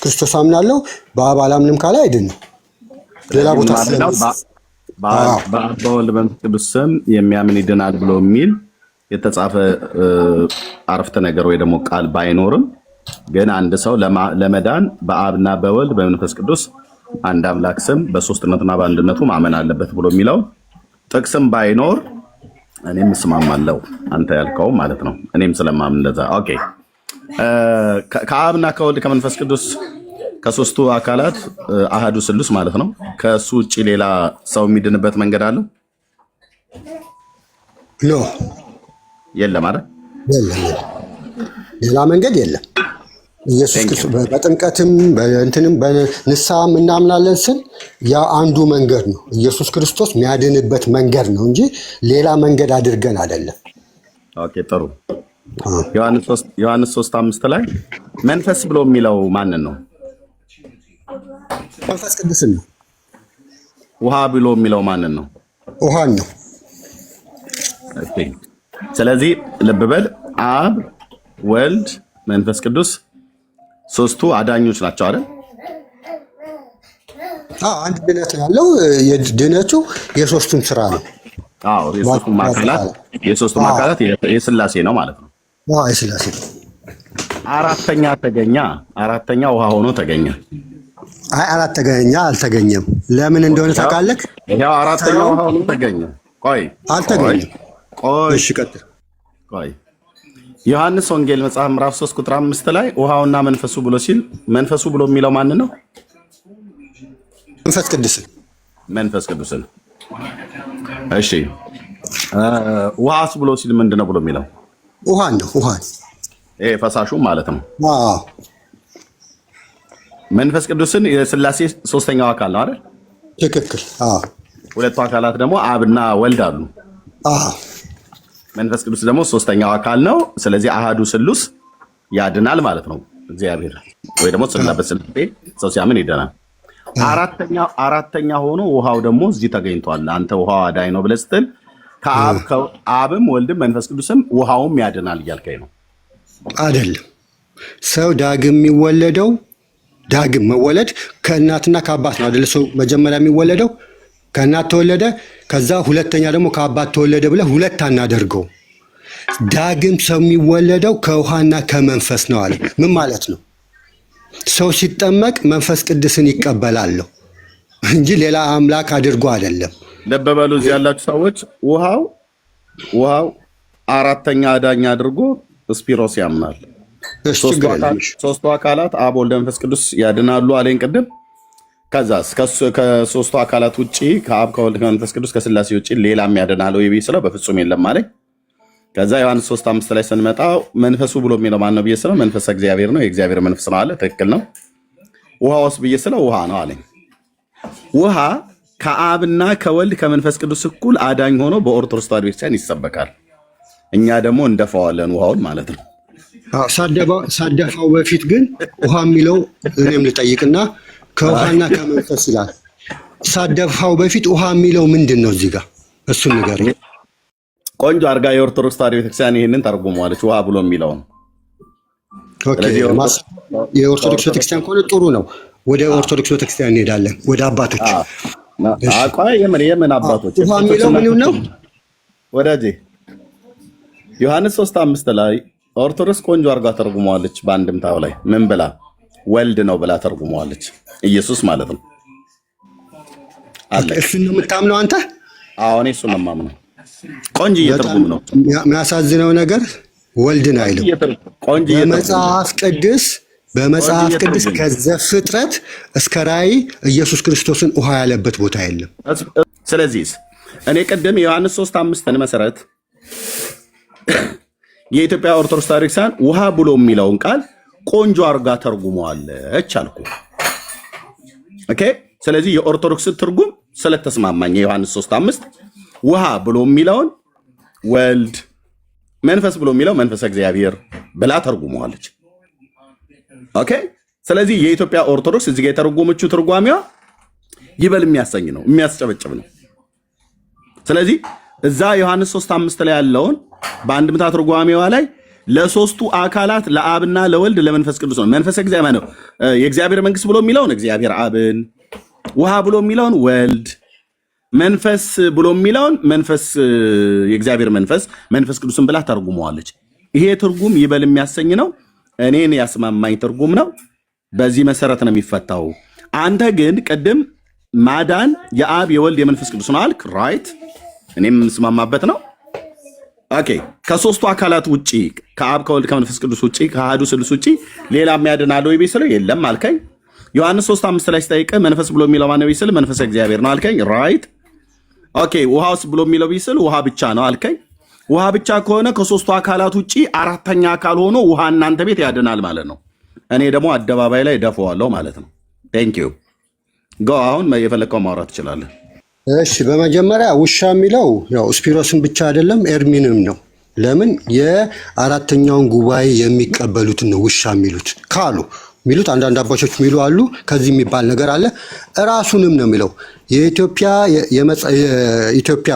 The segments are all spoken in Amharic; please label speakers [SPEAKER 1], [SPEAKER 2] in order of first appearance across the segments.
[SPEAKER 1] ክርስቶስ አምናለሁ በአብ አላምንም ካለ አይድንም። ሌላ ቦታ
[SPEAKER 2] በአብ በወልድ በመንፈስ ቅዱስ ስም የሚያምን ይድናል ብሎ የሚል የተጻፈ አረፍተ ነገር ወይ ደግሞ ቃል ባይኖርም ግን አንድ ሰው ለመዳን በአብና በወልድ በመንፈስ ቅዱስ አንድ አምላክ ስም በሶስትነቱና በአንድነቱ ማመን አለበት ብሎ የሚለው ጥቅስም ባይኖር እኔም እስማማለሁ አንተ ያልከው ማለት ነው። እኔም ስለማምን እንደዛ። ኦኬ ከአብና ከወልድ ከመንፈስ ቅዱስ ከሶስቱ አካላት አሃዱ ስሉስ ማለት ነው። ከሱ ውጪ ሌላ ሰው የሚድንበት መንገድ አለው?
[SPEAKER 1] ኖ
[SPEAKER 2] የለም አይደል?
[SPEAKER 1] የለም፣ ሌላ መንገድ የለም። ኢየሱስ ክርስቶስ በጥምቀትም በእንትንም በንስሐም እናምናለን ስል ያ አንዱ መንገድ ነው። ኢየሱስ ክርስቶስ የሚያድንበት መንገድ ነው እንጂ ሌላ መንገድ አድርገን አይደለም።
[SPEAKER 2] ኦኬ ጥሩ። ዮሐንስ 3:5 ላይ መንፈስ ብሎ የሚለው ማንን ነው?
[SPEAKER 1] መንፈስ ቅዱስን ነው።
[SPEAKER 2] ውሃ ብሎ የሚለው ማንን ነው?
[SPEAKER 1] ውሃን ነው።
[SPEAKER 2] ኦኬ ስለዚህ ልብ በል አብ፣ ወልድ፣ መንፈስ ቅዱስ ሶስቱ አዳኞች ናቸው አይደል?
[SPEAKER 1] አንድ ድነት ያለው የድነቱ የሶስቱም ስራ ነው።
[SPEAKER 2] አዎ የሶስቱም አካላት የሥላሴ ነው ማለት ነው።
[SPEAKER 1] የሥላሴ
[SPEAKER 2] አራተኛ ውሃ ሆኖ ተገኘ።
[SPEAKER 1] አልተገኘም። ለምን እንደሆነ ታውቃለህ?
[SPEAKER 2] ያው አራተኛ ውሃ ሆኖ ተገኘ።
[SPEAKER 1] አልተገኘም። እሺ ቀጥል።
[SPEAKER 2] ዮሐንስ ወንጌል መጽሐፍ ምዕራፍ 3 ቁጥር 5 ላይ ውሃውና መንፈሱ ብሎ ሲል መንፈሱ ብሎ የሚለው ማን ነው? መንፈስ ቅዱስን። እሺ ውሃስ ብሎ ሲል ምንድነው ብሎ የሚለው?
[SPEAKER 1] ውሃን ነው።
[SPEAKER 2] ይሄ ፈሳሹ ማለት ነው። መንፈስ ቅዱስን የሥላሴ ሶስተኛው አካል ነው አይደል?
[SPEAKER 1] ትክክል።
[SPEAKER 2] ሁለቱ አካላት ደግሞ አብና ወልድ አሉ። መንፈስ ቅዱስ ደግሞ ሶስተኛው አካል ነው። ስለዚህ አሃዱ ስሉስ ያድናል ማለት ነው። እግዚአብሔር ወይ ደግሞ በስላሴ ሰው ሲያምን ይድናል። አራተኛ ሆኖ ውሃው ደግሞ እዚህ ተገኝቷል። አንተ ውሃው አዳኝ ነው ብለህ ስትል ከአብም ወልድም መንፈስ ቅዱስም ውሃውም ያድናል እያልከኝ ነው
[SPEAKER 1] አይደለም? ሰው ዳግም የሚወለደው ዳግም መወለድ ከእናትና ከአባት ነው አይደል? ሰው መጀመሪያ የሚወለደው ከእናት ተወለደ፣ ከዛ ሁለተኛ ደግሞ ከአባት ተወለደ ብለህ ሁለት አናደርገው። ዳግም ሰው የሚወለደው ከውሃና ከመንፈስ ነው አለ። ምን ማለት ነው? ሰው ሲጠመቅ መንፈስ ቅዱስን ይቀበላለሁ እንጂ ሌላ አምላክ አድርጎ አይደለም።
[SPEAKER 2] ልብ በሉ እዚህ ያላችሁ ሰዎች፣ ውሃው አራተኛ አዳኝ አድርጎ ስፒሮስ ያምናል። ሶስቱ አካላት አብ፣ ወልድ፣ መንፈስ ቅዱስ ያድናሉ አለኝ ቅድም። ከዛስ ከሶስቱ አካላት ውጪ ከአብ ከወልድ ከመንፈስ ቅዱስ ከሥላሴ ውጪ ሌላ የሚያድናል ወይ ስለው በፍጹም የለም አለኝ። ከዛ ዮሐንስ 3:5 ላይ ስንመጣ መንፈሱ ብሎ የሚለው ማን ነው ብዬ ስለው መንፈስ እግዚአብሔር ነው፣ የእግዚአብሔር መንፈስ ነው አለ። ትክክል ነው። ውሃውስ ብዬ ስለው ውሃ ነው አለኝ። ውሃ ከአብና ከወልድ ከመንፈስ ቅዱስ እኩል አዳኝ ሆኖ በኦርቶዶክስ ተዋሕዶ ቤተክርስቲያን ይሰበካል። እኛ ደግሞ እንደፋዋለን ውሃውን ማለት ነው።
[SPEAKER 1] ሳደፋው በፊት ግን ውሃ የሚለው እኔም ልጠይቅና ከውሃና ከመንፈስ ይላል። ሳደፋው በፊት ውሃ የሚለው ምንድን ነው? እዚህ ጋር እሱን ንገረኝ።
[SPEAKER 2] ቆንጆ አድርጋ የኦርቶዶክስ ተዋሕዶ ቤተክርስቲያን ይህንን ተርጉመዋለች። ውሃ ብሎ የሚለውን
[SPEAKER 1] የኦርቶዶክስ ቤተክርስቲያን ከሆነ ጥሩ ነው። ወደ ኦርቶዶክስ ቤተክርስቲያን እንሄዳለን፣ ወደ አባቶች።
[SPEAKER 2] የምን አባቶች?
[SPEAKER 1] ውሃ የሚለው ምን ነው
[SPEAKER 2] ወዳጄ? ዮሐንስ 3:5 ላይ ኦርቶዶክስ ቆንጆ አድርጋ ተርጉመዋለች። በአንድምታው ላይ ምን ብላ? ወልድ ነው ብላ ተርጉመዋለች። ኢየሱስ ማለት ነው።
[SPEAKER 1] እሱን ነው የምታምነው አንተ?
[SPEAKER 2] አዎ እኔ እሱን ነው የማምነው። ቆንጆ እየተርጉም ነው።
[SPEAKER 1] የሚያሳዝነው ነገር ወልድን አይልም። በመጽሐፍ ቅዱስ ከዘፍጥረት እስከ ራእይ ኢየሱስ ክርስቶስን ውሃ ያለበት ቦታ የለም።
[SPEAKER 2] ስለዚህ እኔ ቅድም የዮሐንስ 3:5 መሰረት የኢትዮጵያ ኦርቶዶክስ ተዋሕዶ ቤተክርስቲያን ውሃ ብሎ የሚለውን ቃል ቆንጆ አርጋ ተርጉመዋለች አልኩ። ኦኬ። ስለዚህ የኦርቶዶክስ ትርጉም ስለተስማማኝ የዮሐንስ 3:5 ውሃ ብሎ የሚለውን ወልድ፣ መንፈስ ብሎ የሚለው መንፈስ እግዚአብሔር ብላ ተርጉመዋለች። ኦኬ። ስለዚህ የኢትዮጵያ ኦርቶዶክስ እዚህ ጋር የተረጎመችው ትርጓሜዋ ይበል የሚያሰኝ ነው፣ የሚያስጨበጭብ ነው። ስለዚህ እዛ ዮሐንስ 3:5 ላይ ያለውን በአንድምታ ትርጓሜዋ ላይ ለሶስቱ አካላት ለአብና ለወልድ ለመንፈስ ቅዱስ ነው። መንፈስ እግዚአብሔር ነው። የእግዚአብሔር መንግስት ብሎ የሚለውን እግዚአብሔር አብን፣ ውሃ ብሎ የሚለውን ወልድ፣ መንፈስ ብሎ የሚለውን መንፈስ የእግዚአብሔር መንፈስ መንፈስ ቅዱስን ብላ ተርጉመዋለች። ይሄ ትርጉም ይበል የሚያሰኝ ነው። እኔን ያስማማኝ ትርጉም ነው። በዚህ መሰረት ነው የሚፈታው። አንተ ግን ቅድም ማዳን የአብ የወልድ የመንፈስ ቅዱስ ነው አልክ። ራይት፣ እኔም የምስማማበት ነው። ኦኬ፣ ከሶስቱ አካላት ውጪ ከአብ ከወልድ ከመንፈስ ቅዱስ ውጪ ከአሐዱ ስሉስ ውጪ ሌላ የሚያድን አለ ወይ ቢስለው የለም አልከኝ። ዮሐንስ 3:5 ላይ ስጠይቅ መንፈስ ብሎ የሚለው ማነው ቢስል መንፈስ እግዚአብሔር ነው አልከኝ። ራይት። ኦኬ፣ ውሃውስ ብሎ የሚለው ቢስል ውሃ ብቻ ነው አልከኝ። ውሃ ብቻ ከሆነ ከሶስቱ አካላት ውጪ አራተኛ አካል ሆኖ ውሃ እናንተ ቤት ያድናል ማለት ነው። እኔ ደግሞ አደባባይ ላይ ደፈዋለሁ ማለት ነው። ቴንክ ዩ ጎ። አሁን የፈለግከው ማውራት ትችላለህ።
[SPEAKER 1] እሺ፣ በመጀመሪያ ውሻ የሚለው ያው ስፒሮስን ብቻ አይደለም ኤርሚንም ነው። ለምን የአራተኛውን ጉባኤ የሚቀበሉትን ነው ውሻ የሚሉት ካሉ የሚሉት አንዳንድ አባቶች የሚሉ አሉ። ከዚህ የሚባል ነገር አለ። እራሱንም ነው የሚለው የኢትዮጵያ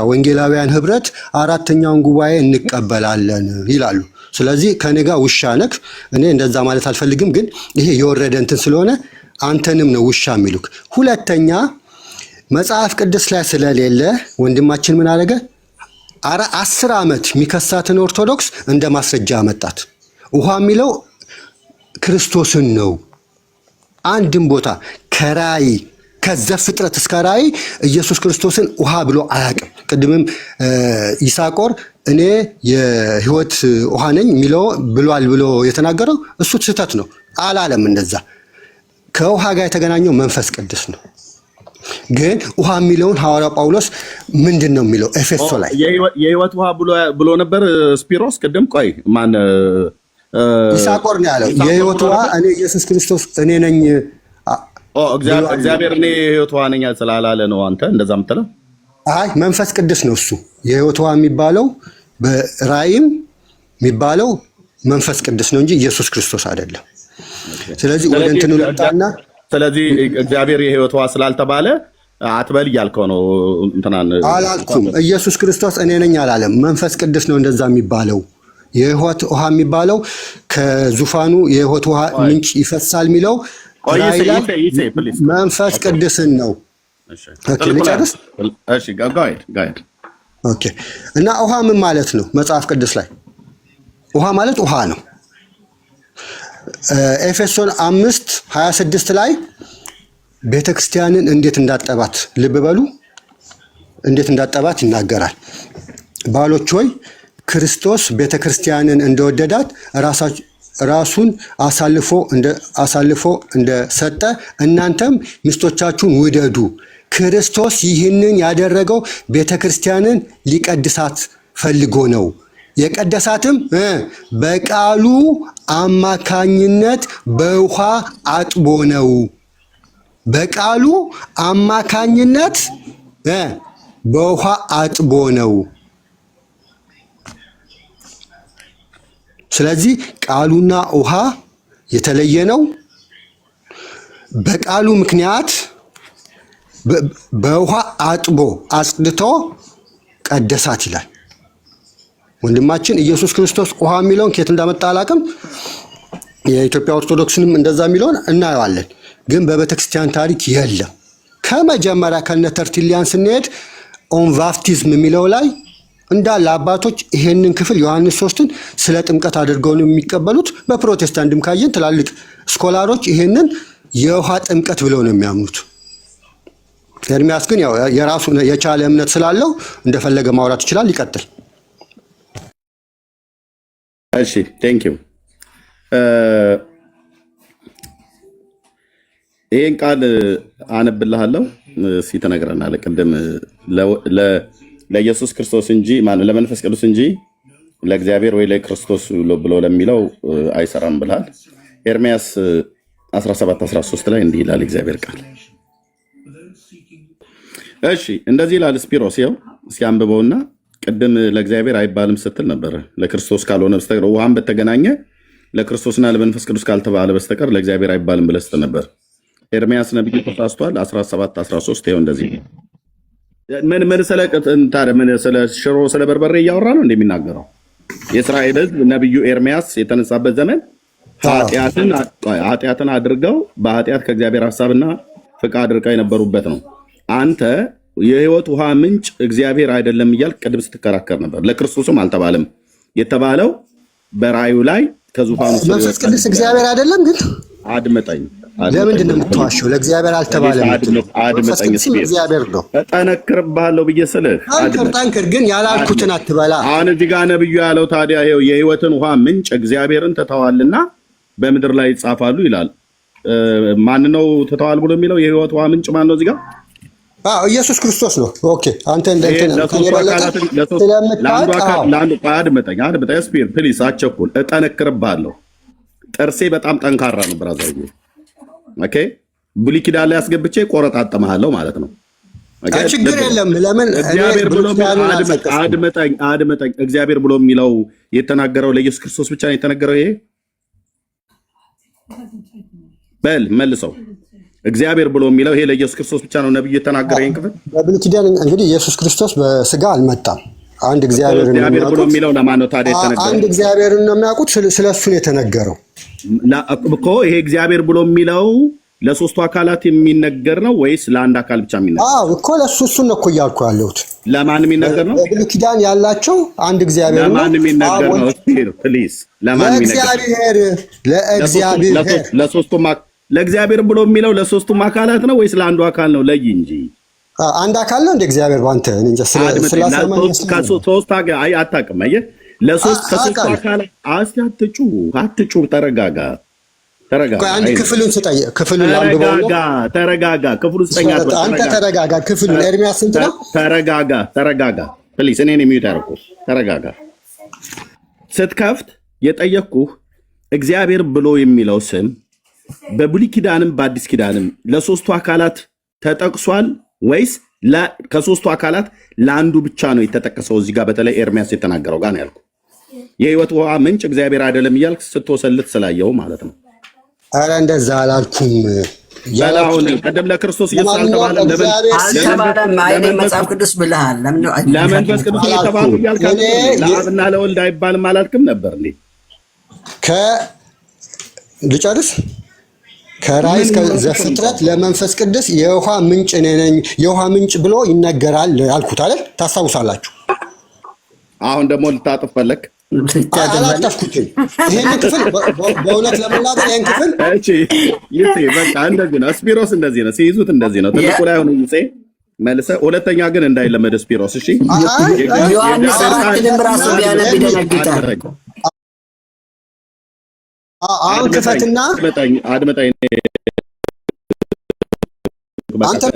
[SPEAKER 1] ወንጌላውያን ህብረት አራተኛውን ጉባኤ እንቀበላለን ይላሉ። ስለዚህ ከኔ ጋር ውሻ ነክ። እኔ እንደዛ ማለት አልፈልግም፣ ግን ይሄ የወረደ እንትን ስለሆነ አንተንም ነው ውሻ የሚሉክ። ሁለተኛ መጽሐፍ ቅዱስ ላይ ስለሌለ ወንድማችን ምን አደረገ? 10 ዓመት የሚከሳትን ኦርቶዶክስ እንደ ማስረጃ አመጣት። ውሃ የሚለው ክርስቶስን ነው። አንድም ቦታ ከራእይ ከዘፍጥረት እስከ ራእይ ኢየሱስ ክርስቶስን ውሃ ብሎ አያውቅም። ቅድምም ይሳቆር እኔ የህይወት ውሃ ነኝ የሚለው ብሏል ብሎ የተናገረው እሱ ስህተት ነው። አላለም እንደዛ። ከውሃ ጋር የተገናኘው መንፈስ ቅዱስ ነው። ግን ውሃ የሚለውን ሐዋርያው ጳውሎስ ምንድን ነው የሚለው ኤፌሶ ላይ
[SPEAKER 2] የህይወት ውሃ ብሎ ነበር ስፒሮስ። ቅድም ቆይ ማን
[SPEAKER 1] ይሳቆር ነው ያለው የህይወት ውሃ እኔ ኢየሱስ ክርስቶስ እኔ ነኝ።
[SPEAKER 2] እግዚአብሔር እኔ የህይወት ውሃ ነኝ ስላላለ ነው አንተ እንደዛ የምትለው?
[SPEAKER 1] አይ መንፈስ ቅዱስ ነው እሱ የህይወት ውሃ የሚባለው። በራእይም የሚባለው መንፈስ ቅዱስ ነው እንጂ ኢየሱስ ክርስቶስ አይደለም። ስለዚህ ወደ እንትኑ ልምጣና
[SPEAKER 2] ስለዚህ እግዚአብሔር የህይወት ውሃ ስላልተባለ አትበል እያልከው ነው። እንትናን
[SPEAKER 1] አላልኩም። ኢየሱስ ክርስቶስ እኔ ነኝ አላለም። መንፈስ ቅዱስ ነው እንደዛ የሚባለው። የህይወት ውሃ የሚባለው ከዙፋኑ የህይወት ውሃ ምንጭ ይፈሳል የሚለው መንፈስ ቅዱስን ነው። ልጨርስ? እና ውሃ ምን ማለት ነው? መጽሐፍ ቅዱስ ላይ ውሃ ማለት ውሃ ነው። ኤፌሶን 5:26 ላይ ቤተክርስቲያንን እንዴት እንዳጠባት ልብ በሉ። እንዴት እንዳጠባት ይናገራል። ባሎች ሆይ ክርስቶስ ቤተክርስቲያንን እንደወደዳት ራሱን አሳልፎ እንደሰጠ እናንተም ሚስቶቻችሁን ውደዱ። ክርስቶስ ይህንን ያደረገው ቤተክርስቲያንን ሊቀድሳት ፈልጎ ነው። የቀደሳትም በቃሉ አማካኝነት በውሃ አጥቦ ነው። በቃሉ አማካኝነት በውሃ አጥቦ ነው። ስለዚህ ቃሉና ውሃ የተለየ ነው። በቃሉ ምክንያት በውሃ አጥቦ አጽድቶ ቀደሳት ይላል። ወንድማችን ኢየሱስ ክርስቶስ ውሃ የሚለውን ከየት እንዳመጣ አላውቅም። የኢትዮጵያ ኦርቶዶክስንም እንደዛ የሚለውን እናየዋለን፣ ግን በቤተክርስቲያን ታሪክ የለም። ከመጀመሪያ ከነ ተርቲሊያን ስንሄድ ኦን ባፕቲዝም የሚለው ላይ እንዳለ አባቶች ይሄንን ክፍል ዮሐንስ 3ን ስለ ጥምቀት አድርገው ነው የሚቀበሉት። በፕሮቴስታንትም ካየን ትላልቅ ስኮላሮች ይሄንን የውሃ ጥምቀት ብለው ነው የሚያምኑት። ኤርሚያስ ግን ያው የራሱ የቻለ እምነት ስላለው እንደፈለገ ማውራት ይችላል። ይቀጥል።
[SPEAKER 2] እሺ ቴንክ ዩ። ይሄን ቃል አነብልሃለሁ። እስኪ ትነግረናለህ። ቅድም ለኢየሱስ ክርስቶስ እንጂ ለመንፈስ ቅዱስ እንጂ ለእግዚአብሔር ወይ ለክርስቶስ ብሎ ለሚለው አይሰራም ብልሃል። ኤርሚያስ 17:13 ላይ እንዲህ ይላል እግዚአብሔር ቃል። እሺ እንደዚህ ይላል ስፒሮስ። ይኸው እስኪ አንብበውና ቅድም ለእግዚአብሔር አይባልም ስትል ነበር። ለክርስቶስ ካልሆነ በስተቀር ውሃን በተገናኘ ለክርስቶስና ለመንፈስ ቅዱስ ካልተባለ በስተቀር ለእግዚአብሔር አይባልም ብለህ ስትል ነበር። ኤርሚያስ ነብዩ ተሳስቷል። 17:13 ይኸው እንደዚህ ምን ስለ ሽሮ ስለ በርበሬ እያወራ ነው እንደሚናገረው የእስራኤል ሕዝብ ነቢዩ ኤርሚያስ የተነሳበት ዘመን ኃጢአትን አድርገው በኃጢአት ከእግዚአብሔር ሀሳብና ፍቃድ ርቀው የነበሩበት ነው። አንተ የህይወት ውሃ ምንጭ እግዚአብሔር አይደለም እያልክ ቅድም ስትከራከር ነበር። ለክርስቶስም አልተባለም የተባለው በራእዩ ላይ ከዙፋኑ
[SPEAKER 1] መንፈስ ቅዱስ እግዚአብሔር አይደለም። ግን
[SPEAKER 2] አድመጠኝ፣
[SPEAKER 1] ለምንድን ነው የምትዋሸው? ለእግዚአብሔር አልተባለም።
[SPEAKER 2] አድመጠኝ፣
[SPEAKER 1] እግዚአብሔር ነው።
[SPEAKER 2] እጠነክርብሃለሁ ብዬ ስልህ
[SPEAKER 1] ጠንክር፣ ግን ያላልኩትን አትበላ።
[SPEAKER 2] አሁን እዚህ ጋር ነብዩ ያለው ታዲያ ይኸው የህይወትን ውሃ ምንጭ እግዚአብሔርን ትተዋልና በምድር ላይ ይጻፋሉ ይላል። ማን ነው ትተዋል ብሎ የሚለው? የህይወት ውሃ ምንጭ ማን ነው እዚህ ጋር?
[SPEAKER 1] ኢየሱስ ክርስቶስ ነው። ኦኬ አንተ
[SPEAKER 2] አድመጠኝ ስፒር ፕሊስ፣ አቸኩል። እጠነክርብሃለሁ። ጥርሴ በጣም ጠንካራ ነው ብራዘር። ኦኬ ብሉይ ኪዳን ላይ አስገብቼ ቆረጣጠመሃለሁ ማለት ነው።
[SPEAKER 1] ችግር የለም። ለምን
[SPEAKER 2] አድመጠኝ። እግዚአብሔር ብሎ የሚለው የተናገረው ለኢየሱስ ክርስቶስ ብቻ ነው የተነገረው። ይሄ በል መልሰው። እግዚአብሔር ብሎ የሚለው ይሄ ለኢየሱስ ክርስቶስ ብቻ ነው ነብዩ የተናገረው። ይሄን ክፍል
[SPEAKER 1] በብሉይ ኪዳን እንግዲህ ኢየሱስ ክርስቶስ በስጋ አልመጣም። አንድ እግዚአብሔር
[SPEAKER 2] ብሎ የሚለው ለማን ነው ታዲያ የተነገረው?
[SPEAKER 1] አንድ እግዚአብሔርን ነው የሚያውቁት። ስለሱ ነው የተነገረው
[SPEAKER 2] እኮ። ይሄ እግዚአብሔር ብሎ የሚለው ለሶስቱ አካላት የሚነገር ነው ወይስ ለአንድ አካል ብቻ የሚነገር?
[SPEAKER 1] አዎ እኮ እሱን ነው እኮ እያልኩ ያለሁት።
[SPEAKER 2] ለማን የሚነገር ነው?
[SPEAKER 1] በብሉይ ኪዳን ያላቸው አንድ እግዚአብሔር ነው።
[SPEAKER 2] ለማን የሚነገር ነው? ፕሊዝ፣ ለማን የሚነገር?
[SPEAKER 1] ለእግዚአብሔር።
[SPEAKER 2] ለሶስቱም ለእግዚአብሔር ብሎ የሚለው ለሶስቱም አካላት ነው ወይስ ለአንዱ አካል ነው? ለይ እንጂ
[SPEAKER 1] አንድ አካል ነው እንደ እግዚአብሔር ባንተ እንጂ
[SPEAKER 2] ሶስት አታውቅም። አየህ፣ ከሶስት አካላት አትጩ። ተረጋጋ።
[SPEAKER 1] አንድ ክፍሉን ስጠኝ። ክፍሉን
[SPEAKER 2] ተረጋጋ። ክፍሉን ስጠኝ።
[SPEAKER 1] አንተ ተረጋጋ። ክፍሉን ኤርሚያስ ስንት ነው?
[SPEAKER 2] ተረጋጋ ፕሊዝ። እኔን የሚዩት ያደረኩ ተረጋጋ። ስትከፍት የጠየቅኩህ እግዚአብሔር ብሎ የሚለው ስም በብሉይ ኪዳንም በአዲስ ኪዳንም ለሶስቱ አካላት ተጠቅሷል ወይስ ከሶስቱ አካላት ለአንዱ ብቻ ነው የተጠቀሰው? እዚህ ጋር በተለይ ኤርሚያስ የተናገረው ጋር ነው ያልኩ። የህይወት ውሃ ምንጭ እግዚአብሔር አይደለም እያልክ ስትወሰልት ስላየው ማለት ነው።
[SPEAKER 1] አረ እንደዛ አላልኩም።
[SPEAKER 2] ያላሁን ቀደም ለክርስቶስ ኢየሱስ አልተባለም።
[SPEAKER 3] መጽሐፍ ቅዱስ ብለሃል።
[SPEAKER 2] ለመንፈስ ቅዱስ የተባሉ እያልክ ለአብና ለወልድ አይባልም አላልክም ነበር እንዴ?
[SPEAKER 1] ልጨርስ። ከራእይ እስከ ዘፍጥረት ለመንፈስ ቅዱስ የውሃ ምንጭ ነኝ፣ የውሃ ምንጭ ብሎ ይነገራል አልኩት አይደል? ታስታውሳላችሁ።
[SPEAKER 2] አሁን ደግሞ ልታጥፍ ፈለክ።
[SPEAKER 1] አላጠፍኩትም። ይሄን ክፍል በእውነት ለመናገር ይሄን ክፍል
[SPEAKER 2] በቃ እንደዚህ ነው። ስፒሮስ እንደዚህ ነው ሲይዙት፣ እንደዚህ ነው። ትልቁ ላይ ሆነ ይዜ መልሰህ ሁለተኛ ግን እንዳይለመደ ስፒሮስ። እሺ
[SPEAKER 3] ዮሐንስ ራሱ ቢያነብ ይደነግጣል።
[SPEAKER 1] አሁን ክፈትና
[SPEAKER 2] አድመጣኝ።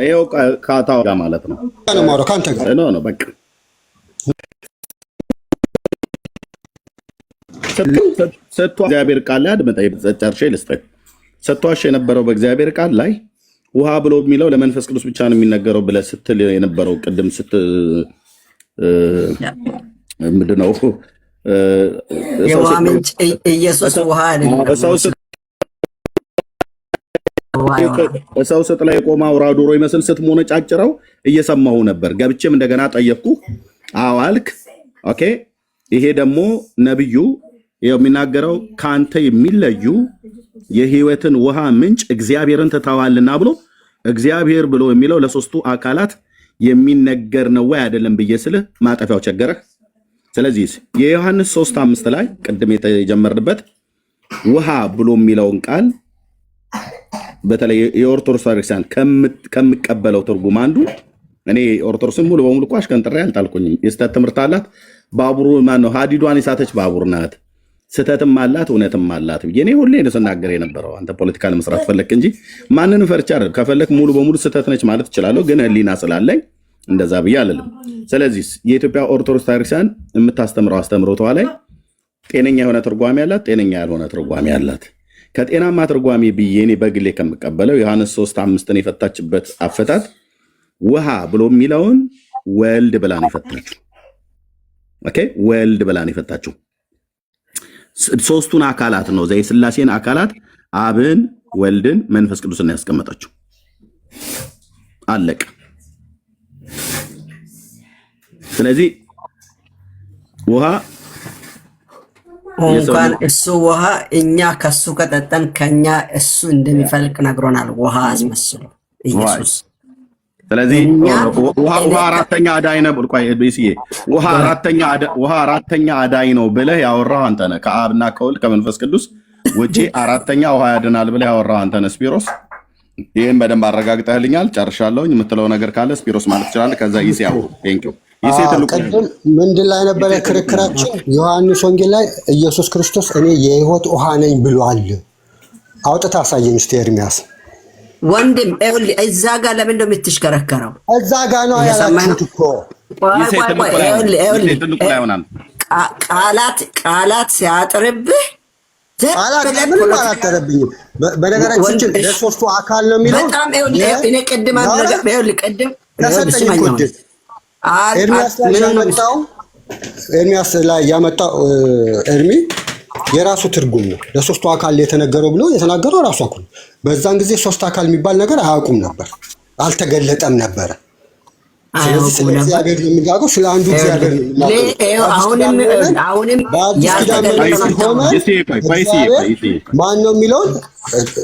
[SPEAKER 2] ይኸው ካታው ጋር ማለት ነው
[SPEAKER 1] ማውራው ከአንተ ጋር
[SPEAKER 2] ነው። በቃ ሰጥቷ እግዚአብሔር ቃል ላይ አድመጣኝ። ጨርሼ ልስጥህ። ሰጥቷሽ የነበረው በእግዚአብሔር ቃል ላይ ውሃ ብሎ የሚለው ለመንፈስ ቅዱስ ብቻ ነው የሚነገረው ብለህ ስትል የነበረው ቅድም ምንድን ነው
[SPEAKER 3] የውሃ ምንጭ ኢየሱስ ውሃ
[SPEAKER 2] ሰው ስጥ ላይ የቆመ አውራ ዶሮ ይመስል ስትሞነጫጭረው እየሰማሁ ነበር። ገብቼም እንደገና ጠየቅኩ። አዋልክ። ኦኬ። ይሄ ደግሞ ነብዩ የሚናገረው ከአንተ የሚለዩ የህይወትን ውሃ ምንጭ እግዚአብሔርን ትተዋልና ብሎ እግዚአብሔር ብሎ የሚለው ለሶስቱ አካላት የሚነገር ነው ወይ አይደለም ብዬ ስልህ ማጠፊያው ቸገረህ። ስለዚህ የዮሐንስ 3:5 ላይ ቅድም የጀመርንበት ውሃ ብሎ የሚለውን ቃል በተለይ የኦርቶዶክስ ቤተክርስቲያን ከምቀበለው ትርጉም አንዱ፣ እኔ ኦርቶዶክስን ሙሉ በሙሉ እኮ አሽቀንጥሬ አልጣልኩኝም። የስተት ትምህርት አላት። ባቡሩ ማነው ሀዲዷን የሳተች ባቡር ናት። ስተትም አላት እውነትም አላት ብዬ እኔ ሁሌ ነው ስናገር የነበረው። አንተ ፖለቲካ ለመስራት ፈለክ እንጂ ማንንም ፈርቻ አይደለም። ከፈለክ ሙሉ በሙሉ ስተት ነች ማለት እችላለሁ፣ ግን ህሊና ስላለኝ እንደዛ ብዬ አልልም። ስለዚህ የኢትዮጵያ ኦርቶዶክስ ቤተክርስቲያን የምታስተምረው አስተምሮቷ ላይ ጤነኛ የሆነ ትርጓሜ አላት፣ ጤነኛ ያልሆነ ትርጓሜ አላት። ከጤናማ ትርጓሜ ብዬ እኔ በግሌ ከምቀበለው ዮሐንስ 3:5 የፈታችበት አፈታት ውሃ ብሎ የሚለውን ወልድ ብላን የፈታችው። ኦኬ፣ ወልድ ብላን የፈታችው ሶስቱን አካላት ነው። የሥላሴን አካላት አብን፣ ወልድን፣ መንፈስ ቅዱስን ያስቀመጠችው። አለቀ። ስለዚህ ውሃ
[SPEAKER 3] እንኳን እሱ ውሃ እኛ ከሱ ከጠጠን ከኛ እሱ እንደሚፈልቅ ነግሮናል። ውሃ አስመስሎ ኢየሱስ።
[SPEAKER 2] ስለዚህ ውሃ አራተኛ አዳኝ ነው። ቆይ ቤስዬ ውሃ አራተኛ አዳኝ ነው ብለህ ያወራው አንተ ነህ። ከአብና ከወልድ ከመንፈስ ቅዱስ ውጪ አራተኛ ውሃ ያድናል ብለህ ያወራው አንተ ነህ ስፒሮስ። ይህን በደንብ አረጋግጠህልኛል። ጨርሻለሁኝ። የምትለው ነገር ካለ ስፒሮስ ማለት ትችላለህ። ከዛ ይሴያው ቴንኪው። ይሴ ትልቁ
[SPEAKER 1] ምንድን ላይ ነበረ ክርክራችን? ዮሐንስ ወንጌል ላይ ኢየሱስ ክርስቶስ እኔ የሕይወት ውሃ ነኝ ብሏል። አውጥታ አሳየኝ እስቲ ኤርሚያስ
[SPEAKER 3] ወንድም። እዛ ጋር ለምን ነው የምትሽከረከረው?
[SPEAKER 1] እዛ ጋር ነው ያላችሁት እኮ።
[SPEAKER 3] ቃላት ሲያጥርብህ
[SPEAKER 1] ምንም አላጠረብኝም። በነገራችን ለሶስቱ አካል ነው የሚለው።
[SPEAKER 3] በጣም እኔ ቅድም አንድ ነገር
[SPEAKER 1] ተሰጠኝ እኮ ድል ኤርሚያስ ላይ ያመጣው ኤርሚ የራሱ ትርጉም ነው። ለሶስቱ አካል የተነገረው ብሎ የተናገረው ራሱ አኩል። በዛን ጊዜ ሶስት አካል የሚባል ነገር አያውቁም ነበር፣ አልተገለጠም ነበረ። ስለዚህ ስለ እግዚአብሔር ነው የሚናገረው፣ ስለ አንዱ እግዚአብሔር ነው የሚናገረው። አሁንም ማን ነው የሚለውን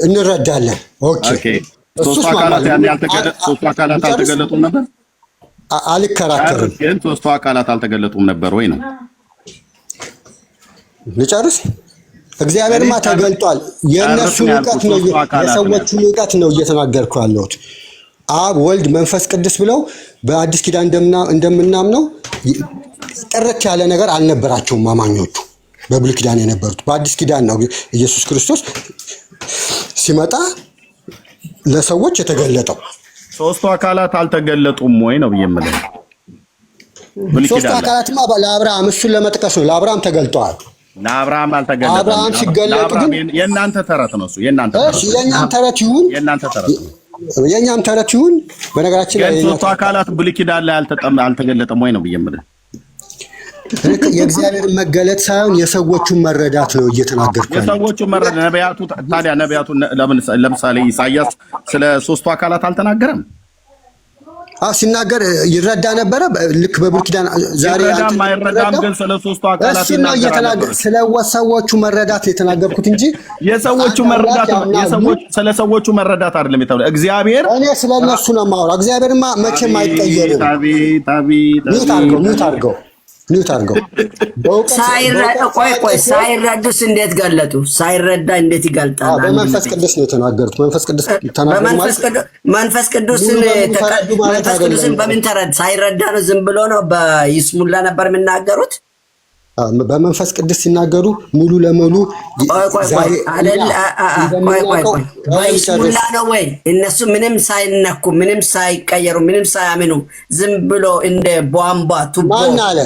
[SPEAKER 1] እንረዳለን። ኦኬ
[SPEAKER 2] ሶስቱ አካላት አልተገለጡም ነበር።
[SPEAKER 1] አልከራከርም።
[SPEAKER 2] ግን ሶስቱ አካላት አልተገለጡም ነበር ወይ ነው?
[SPEAKER 1] ልጨርስ። እግዚአብሔርማ ተገልጧል። የእነሱን እውቀት ነው የሰዎቹን እውቀት ነው እየተናገርኩ ያለሁት። አብ ወልድ መንፈስ ቅዱስ ብለው በአዲስ ኪዳን እንደምናምነው ጥርት ያለ ነገር አልነበራቸውም አማኞቹ በብሉይ ኪዳን የነበሩት። በአዲስ ኪዳን ነው ኢየሱስ ክርስቶስ ሲመጣ ለሰዎች የተገለጠው።
[SPEAKER 2] ሶስቱ አካላት አልተገለጡም ወይ ነው የምለው?
[SPEAKER 1] ሶስቱ አካላትማ ለአብርሃም እሱን ለመጥቀስ ነው። ለአብርሃም ተገልጠዋል።
[SPEAKER 2] ለአብርሃም አልተገለጠም።
[SPEAKER 1] አብርሃም ሲገለጥ ግን
[SPEAKER 2] የእናንተ ተረት ነው እሱ። የእናንተ
[SPEAKER 1] ተረት ይሁን። በነገራችን ላይ
[SPEAKER 2] ሶስቱ አካላት ብሉይ ኪዳን ላይ አልተገለጠም ወይ ነው የምለው?
[SPEAKER 1] የእግዚአብሔርን መገለጥ ሳይሆን የሰዎቹን መረዳት ነው እየተናገርኩ ያለው።
[SPEAKER 2] የሰዎቹን መረዳት ነቢያቱ ታዲያ ነቢያቱ ለምሳሌ ኢሳይያስ ስለ ሶስቱ አካላት አልተናገረም?
[SPEAKER 1] ሲናገር ይረዳ ነበረ። ልክ በብሉይ ኪዳን ዛሬ
[SPEAKER 2] አይረዳም፣ ግን ስለ ሶስቱ አካላት
[SPEAKER 1] ይናገራል። ስለ ሰዎቹ መረዳት የተናገርኩት እንጂ
[SPEAKER 2] ስለ ሰዎቹ መረዳት አይደለም የተባለው። እግዚአብሔር
[SPEAKER 1] እኔ ስለነሱ ነው የማወራው። እግዚአብሔርማ መቼም አይቀየርም። ሚውት አድርገው።
[SPEAKER 3] ሳይረዱስ እንዴት ገለጡ? ሳይረዳ እንዴት ይገልጣል?
[SPEAKER 1] በመንፈስ ቅዱስ ነው የተናገሩት። መንፈስ ቅዱስ
[SPEAKER 3] መንፈስ ቅዱስን በምን ተረድ? ሳይረዳ ነው? ዝም ብሎ ነው? በይስሙላ ነበር የሚናገሩት?
[SPEAKER 1] በመንፈስ ቅዱስ ሲናገሩ ሙሉ ለሙሉ
[SPEAKER 3] በይስሙላ ነው ወይ? እነሱ ምንም ሳይነኩ ምንም ሳይቀየሩ ምንም ሳያምኑ ዝም ብሎ እንደ ቧንቧ ቱቦ።
[SPEAKER 1] ማን አለ?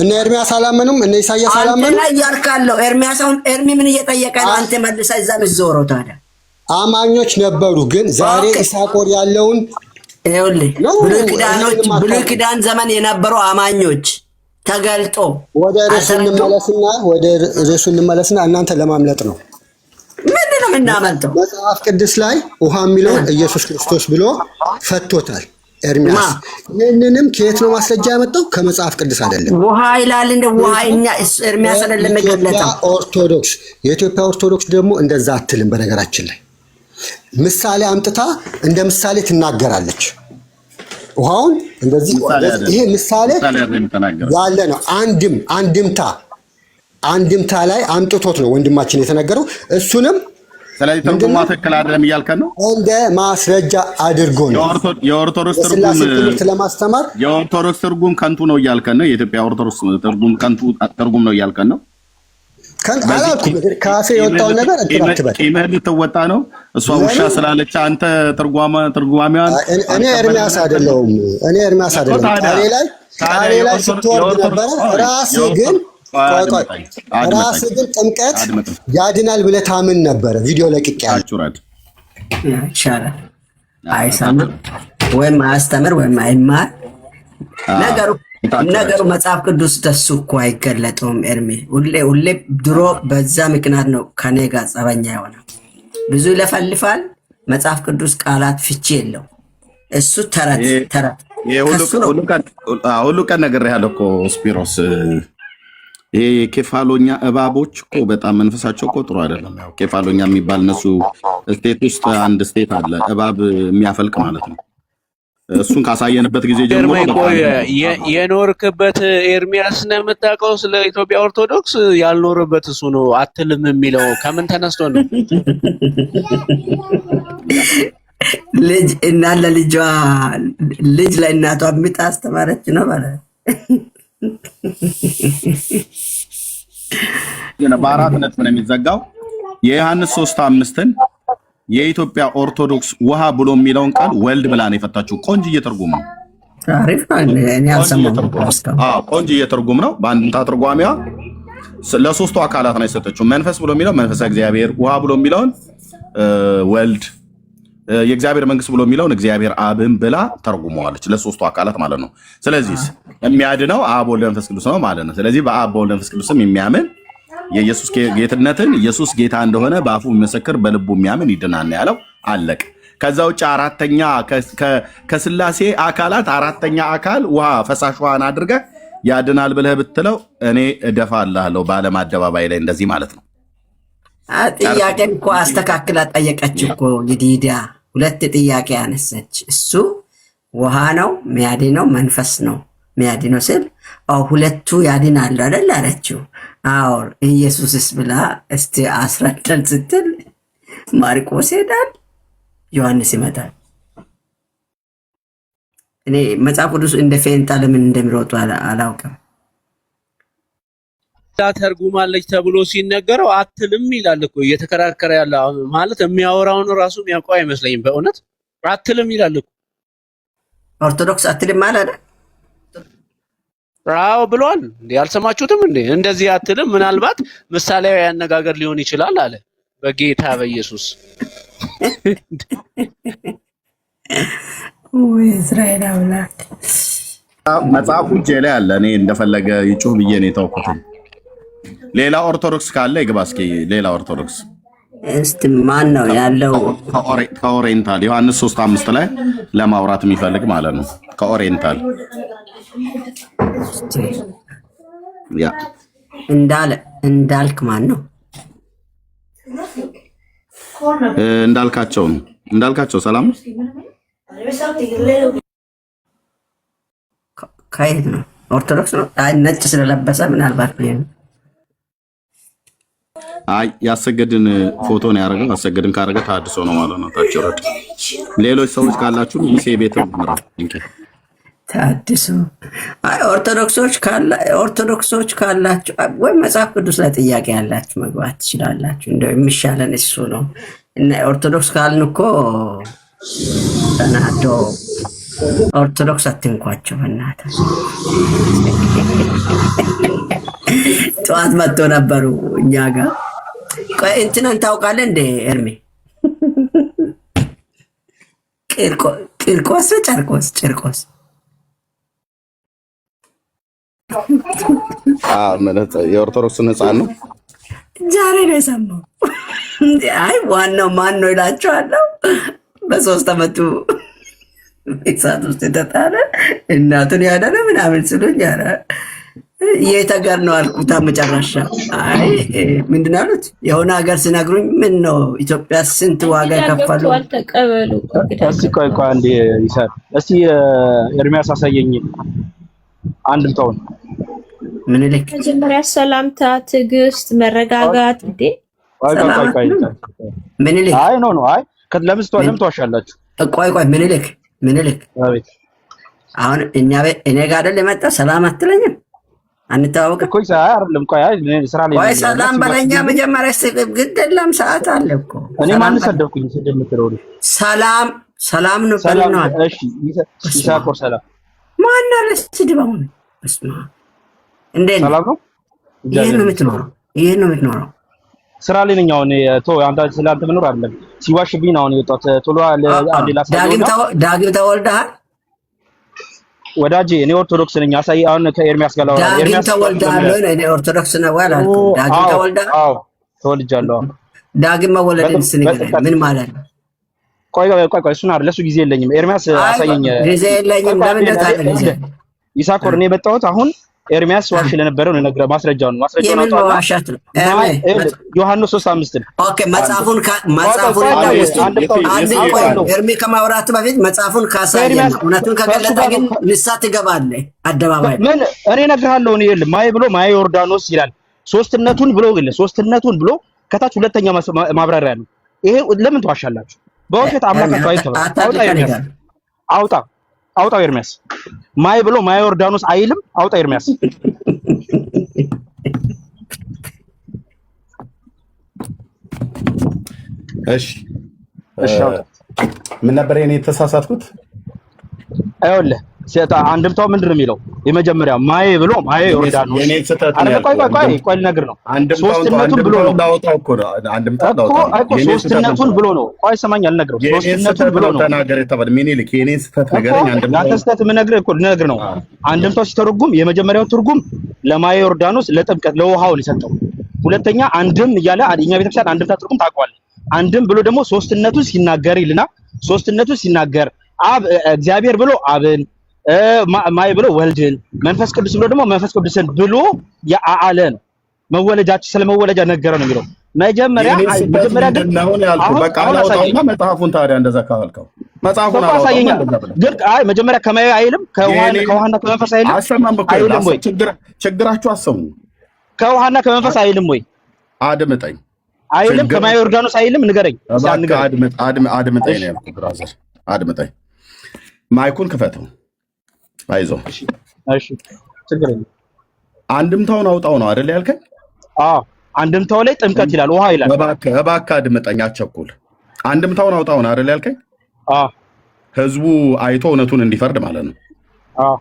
[SPEAKER 1] እነ ኤርሚያስ አላመኑም? እነ ኢሳያስ አላመኑም?
[SPEAKER 3] አንተ ያልካለው ኤርሚያስ አሁን ኤርሚ ምን እየጠየቀ ነው? አንተ መልሳ እዛ ምትዞረው ታዲያ።
[SPEAKER 1] አማኞች ነበሩ፣ ግን ዛሬ ኢሳቆር ያለውን
[SPEAKER 3] ይኸውልህ ብሉይ ኪዳን ዘመን የነበሩ አማኞች ተገልጦ
[SPEAKER 1] ወደ ርዕሱ እንመለስና እናንተ ለማምለጥ ነው።
[SPEAKER 3] ምንድን ነው የምናመልጠው?
[SPEAKER 1] መጽሐፍ ቅዱስ ላይ ውሃ የሚለውን ኢየሱስ ክርስቶስ ብሎ ፈቶታል ኤርሚያስ። ይህንንም ከየት ነው ማስረጃ ያመጣው? ከመጽሐፍ ቅዱስ አይደለም።
[SPEAKER 3] ውሃ ይላል እንደ ውሃ እኛ ኤርሚያስ አይደለም የገለጠው።
[SPEAKER 1] የኢትዮጵያ ኦርቶዶክስ ደግሞ እንደዛ አትልም። በነገራችን ላይ ምሳሌ አምጥታ እንደ ምሳሌ ትናገራለች። ውሃውን እንደዚህ ይሄ ምሳሌ ያለ ነው። አንድምታ ላይ አምጥቶት ነው ወንድማችን የተናገረው። እሱንም
[SPEAKER 2] ስለዚህ ትርጉሙ ትክክል አይደለም እያልከን ነው።
[SPEAKER 1] እንደ ማስረጃ አድርጎ ነው
[SPEAKER 2] የኦርቶዶክስ
[SPEAKER 1] ትርጉም ለማስተማር
[SPEAKER 2] የኦርቶዶክስ ትርጉም ከንቱ ነው እያልከን ነው። የኢትዮጵያ ኦርቶዶክስ ትርጉም ከንቱ ትርጉም ነው እያልከን ነው።
[SPEAKER 1] ካፌ የወጣውን ነገር አትበል።
[SPEAKER 2] ቂምህ ልትወጣ ነው። እሷ ውሻ ስላለች አንተ ትርጓሚዋን።
[SPEAKER 1] እኔ ኤርሚያስ አይደለሁም። ቃሌ ላይ ስትወርድ ነበረ። ራስህ ግን ጥምቀት ያድናል ብለህ ታምን ነበረ። ቪዲዮ ለቅቄያለሁ።
[SPEAKER 3] ይሻላል አይሰማም ወይም አያስተምር ወይም አይማር ነገሩ መጽሐፍ ቅዱስ ደሱ እኮ አይገለጠውም። ኤርሚ ሁሌ ድሮ በዛ ምክንያት ነው ከኔ ጋር ጸበኛ የሆነ ብዙ ይለፈልፋል። መጽሐፍ ቅዱስ ቃላት ፍቺ የለው። እሱ ተረት
[SPEAKER 2] ሁሉ ቀን ነግሬሃለሁ እኮ ስፒሮስ። ይሄ ኬፋሎኛ እባቦች እኮ በጣም መንፈሳቸው እኮ ጥሩ አይደለም። ያው ኬፋሎኛ የሚባል እነሱ ስቴት ውስጥ አንድ ስቴት አለ እባብ የሚያፈልቅ ማለት ነው። እሱን ካሳየንበት ጊዜ ጀምሮ
[SPEAKER 4] የኖርክበት ኤርሚያስ ነው የምታውቀው። ስለ ኢትዮጵያ ኦርቶዶክስ ያልኖርበት እሱ ነው አትልም የሚለው ከምን ተነስቶ ነው?
[SPEAKER 3] ልጅ እና ልጅ ለእናቷ ምጣ አስተማረች ነው ማለት
[SPEAKER 2] በአራት ነጥብ ነው የሚዘጋው። የዮሐንስ 3:5ን የኢትዮጵያ ኦርቶዶክስ ውሃ ብሎ የሚለውን ቃል ወልድ ብላ ነው የፈታችው። ቆንጆ ትርጉም ነው።
[SPEAKER 3] አሪፍ ነው። እኔ አልሰማሁም።
[SPEAKER 2] ቆንጆ ትርጉም ነው። በአንድምታ ትርጓሜዋ ለሶስቱ አካላት ነው የሰጠችው። መንፈስ ብሎ የሚለው መንፈስ እግዚአብሔር፣ ውሃ ብሎ የሚለውን ወልድ፣ የእግዚአብሔር መንግስት ብሎ የሚለውን እግዚአብሔር አብን ብላ ተርጉመዋለች። ለሶስቱ አካላት ማለት ነው። ስለዚህ የሚያድነው አብ ወልድ መንፈስ ቅዱስ ነው ማለት ነው። ስለዚህ በአብ በወልድ መንፈስ ቅዱስም የሚያምን የኢየሱስ ጌትነትን ኢየሱስ ጌታ እንደሆነ በአፉ የሚመሰክር በልቡ የሚያምን ይድናል ያለው አለቅ። ከዛ ውጭ አራተኛ ከስላሴ አካላት አራተኛ አካል ውሃ ፈሳሽ ውሃን አድርገህ ያድናል ብለህ ብትለው እኔ እደፋልሃለሁ በዓለም አደባባይ ላይ እንደዚህ ማለት ነው።
[SPEAKER 3] ጥያቄ እኮ አስተካክላ ጠየቀች እኮ ይዲዳ ሁለት ጥያቄ አነሳች። እሱ ውሃ ነው ሚያድነው መንፈስ ነው ሚያድነው ስል ሁለቱ ያድናሉ አይደል አለችው። አዎ ኢየሱስስ ብላ እስቲ አስረዳን ስትል ማርቆስ ሄዳል፣ ዮሐንስ ይመጣል። እኔ መጽሐፍ ቅዱስ እንደ ፌንታ ለምን እንደሚሮጡ አላውቅም።
[SPEAKER 4] ተርጉማለች ተብሎ ሲነገረው አትልም ይላል እኮ እየተከራከረ ያለ ማለት የሚያወራውን ራሱ የሚያውቀው አይመስለኝም። በእውነት አትልም ይላል እኮ
[SPEAKER 3] ኦርቶዶክስ አትልም ማለት
[SPEAKER 4] አዎ ብሏል። እንዴ አልሰማችሁትም እንዴ? እንደዚህ አትልም፣ ምናልባት ምሳሌያዊ አነጋገር ሊሆን ይችላል አለ በጌታ በኢየሱስ።
[SPEAKER 3] ወይ እስራኤል አምላክ
[SPEAKER 2] መጽሐፉ እጄ ላይ አለ። እኔ እንደፈለገ ይጮህ ብዬ ነው የተውኩት። ሌላ ኦርቶዶክስ ካለ ይግባ እስኪ። ሌላ ኦርቶዶክስ
[SPEAKER 3] እስቲ ማን ነው ያለው?
[SPEAKER 2] ከኦሪየንታል ዮሐንስ 3:5 ላይ ለማውራት የሚፈልግ ማለት ነው። ከኦሪየንታል ያ
[SPEAKER 3] እንዳልክ ማን ነው?
[SPEAKER 2] እንዳልካቸው ነው። እንዳልካቸው ሰላም ነው።
[SPEAKER 3] ከየት ነው? ኦርቶዶክስ ነው። ነጭ ስለለበሰ ምናልባት ነው።
[SPEAKER 2] አይ ያሰገድን ፎቶ ነው ያደረገው። ያሰገድን ካደረገ ታድሶ ነው ማለት ነው። ታች ወረድ። ሌሎች ሰዎች ካላችሁ ይሄ ቤት ነው
[SPEAKER 3] ታድሶ። አይ ኦርቶዶክሶች ካላችሁ ወይ መጽሐፍ ቅዱስ ላይ ጥያቄ ያላችሁ መግባት ትችላላችሁ። እንደው የሚሻለን እሱ ነው። እና ኦርቶዶክስ ካልን እኮ ተናዶ ኦርቶዶክስ አትንኳቸው በእናትህ። ጠዋት መጥቶ ነበሩ እኛ ጋር። ቆይ እንትናን ታውቃለህ እንደ ኤርሜ ቂርቆስ ጨርቆስ
[SPEAKER 2] የኦርቶዶክስ ሕፃን ነው።
[SPEAKER 3] ዛሬ ነው የሰማው። አይ ዋናው ማን ነው ይላቸዋለሁ። በ3 ዓመቱ እሳት ውስጥ የተጣለ እናቱን ያዳነ ምናምን ስሉኝ የት ሀገር ነው አልኩታ። መጨረሻ አይ ምንድን አሉት? የሆነ ሀገር ሲነግሩኝ ምን ነው ኢትዮጵያ ስንት ዋጋ ከፈሉ።
[SPEAKER 5] ቆይ አንዴ ይሳል እስቲ ኤርሚያስ አሳየኝ አንድምታውን።
[SPEAKER 3] ምን ልክ
[SPEAKER 6] መጀመሪያ ሰላምታ፣ ትዕግስት፣ መረጋጋት እንዴ
[SPEAKER 5] ቆይ
[SPEAKER 3] ምን ልክ
[SPEAKER 5] አይ ኖ አይ ለምን ትዋሻላችሁ?
[SPEAKER 3] ቆይ ምን ልክ
[SPEAKER 5] አቤት
[SPEAKER 3] አሁን እኔ ጋር አይደል የመጣ ሰላም አትለኝም? አንተዋወቅ
[SPEAKER 5] እኮ ይሳይ አይደለም። ቆይ ስራ ላይ
[SPEAKER 3] ቆይ ሰላም በለኛ መጀመሪያ ግድ የለም ሰዓት አለ እኮ።
[SPEAKER 5] እኔ ማን ሰደብኩኝ? ስደምትረው
[SPEAKER 3] ሰላም ነው ቀልና።
[SPEAKER 5] እሺ ይሳቆር ሰላም
[SPEAKER 3] ማን አለ ስድባው ነው? በስማ እንዴ
[SPEAKER 5] ሰላም ነው።
[SPEAKER 3] ይሄን ነው የምትኖረው።
[SPEAKER 5] ስራ ላይ ነኝ አሁን። አንተ ስላንተ መኖር አይደለም ሲዋሽብኝ ነው አሁን የወጣሁት። ቶሎ አንዴ
[SPEAKER 3] ዳግም ተወልደሃል
[SPEAKER 5] ወዳጄ? እኔ ኦርቶዶክስ ነኝ። አሳይ አሁን ከኤርሚያስ ጋር አወራ።
[SPEAKER 3] ኤርሚያስ ተወልደሃል ወይ? እኔ ኦርቶዶክስ ነው አላልኩ። ዳግም ተወልደሃል?
[SPEAKER 5] አዎ ተወልጃለሁ።
[SPEAKER 3] ዳግም መወለድን ምን ማለት ነው?
[SPEAKER 5] ቆይ እሱን አይደል ለሱ ጊዜ የለኝም። ኤርሚያስ አሳየኝ።
[SPEAKER 3] ጊዜ የለኝም። ለምን እንደታለ ጊዜ
[SPEAKER 5] ይሳኮር እኔ የመጣሁት አሁን ኤርሚያስ ዋሽ ለነበረው ነው ነገር ማስረጃውን
[SPEAKER 3] አውጣው ዋሻት ነው
[SPEAKER 5] ዮሐንስ 3:5
[SPEAKER 3] ኦኬ መጽሐፉን ኤርሚ ከማውራት በፊት መጽሐፉን ካሳየን እውነቱን ከገለጠ ግን ንስሐ ትገባለህ አደባባይ
[SPEAKER 5] ምን እኔ እነግርሃለሁ እኔ ይል ማይ ብሎ ማይ ዮርዳኖስ ይላል ሶስትነቱን ብሎ ከታች ሁለተኛ ማብራሪያ ነው ይሄ ለምን ተዋሻላችሁ በውሸት አምላካችሁ አውጣ ኤርሚያስ ማይ ብሎ ማይ ዮርዳኖስ አይልም አውጣ ኤርሚያስ
[SPEAKER 2] እሺ ምን ነበር የኔ የተሳሳትኩት
[SPEAKER 5] አይወለ አንድምታው ምንድነው የሚለው የመጀመሪያ ማይ ብሎ ማይ ዮርዳኖስ
[SPEAKER 2] የኔ ተሳሳት
[SPEAKER 5] ነው ቆይ ነገር ነው ሶስትነቱን ብሎ ነው
[SPEAKER 2] ላውጣው እኮ አንድምታው ላውጣው
[SPEAKER 5] ሶስትነቱን ብሎ ነው ቆይ ሰማኝ አልነግረው ሶስትነቱን ብሎ ነው
[SPEAKER 2] ተናገረ ተባለ ምን ይልክ የኔ ስህተት ነገረኝ አንድምታው
[SPEAKER 5] ያንተ ስህተት ምን ነግር ነው አንድምታው ሲተረጉም የመጀመሪያው ትርጉም ለማይ ዮርዳኖስ ለጥምቀት ለውሃው ሊሰጠው ሁለተኛ አንድም እያለ እኛ ቤተክርስቲያን አንድምታ ትርጉም ታውቀዋለህ አንድም ብሎ ደግሞ ሶስትነቱን ሲናገር ይልና ሶስትነቱን ሲናገር አብ እግዚአብሔር ብሎ አብን ማይ ብሎ ወልድን መንፈስ ቅዱስ ብሎ ደግሞ መንፈስ ቅዱስን ብሎ ያአለ ነው መወለጃችን ስለመወለጃ ነገረ ነው የሚለው መጀመሪያ ግን
[SPEAKER 2] አሁን በቃ አላውጣውና መጽሐፉን ታዲያ እንደዛ ካልከው መጽሐፉን
[SPEAKER 5] አሳየኛ ግን መጀመሪያ ከማይ አይልም ከውሃና ከመንፈስ አይልም
[SPEAKER 2] አይልም ወይ ችግራችሁ አሰሙ
[SPEAKER 5] ከውሃና ከመንፈስ አይልም ወይ
[SPEAKER 2] አድምጠኝ
[SPEAKER 5] አይልም ከማይ ዮርዳኖስ አይልም ንገረኝ
[SPEAKER 2] አድምጠኝ ነው ያልኩት ብራዘር አድምጠኝ ማይኩን ክፈተው አይዞህ
[SPEAKER 5] እሺ ችግር የለም
[SPEAKER 2] አንድምታውን አውጣው ነው አይደል ያልከኝ
[SPEAKER 5] አዎ አንድምታው ላይ ጥምቀት ይላል ውሃ ይላል
[SPEAKER 2] እባክህ አድምጠኝ አትቸኩል አንድምታውን አውጣው ነው አይደል ያልከኝ
[SPEAKER 5] አዎ
[SPEAKER 2] ህዝቡ አይቶ እውነቱን እንዲፈርድ ማለት ነው
[SPEAKER 5] አዎ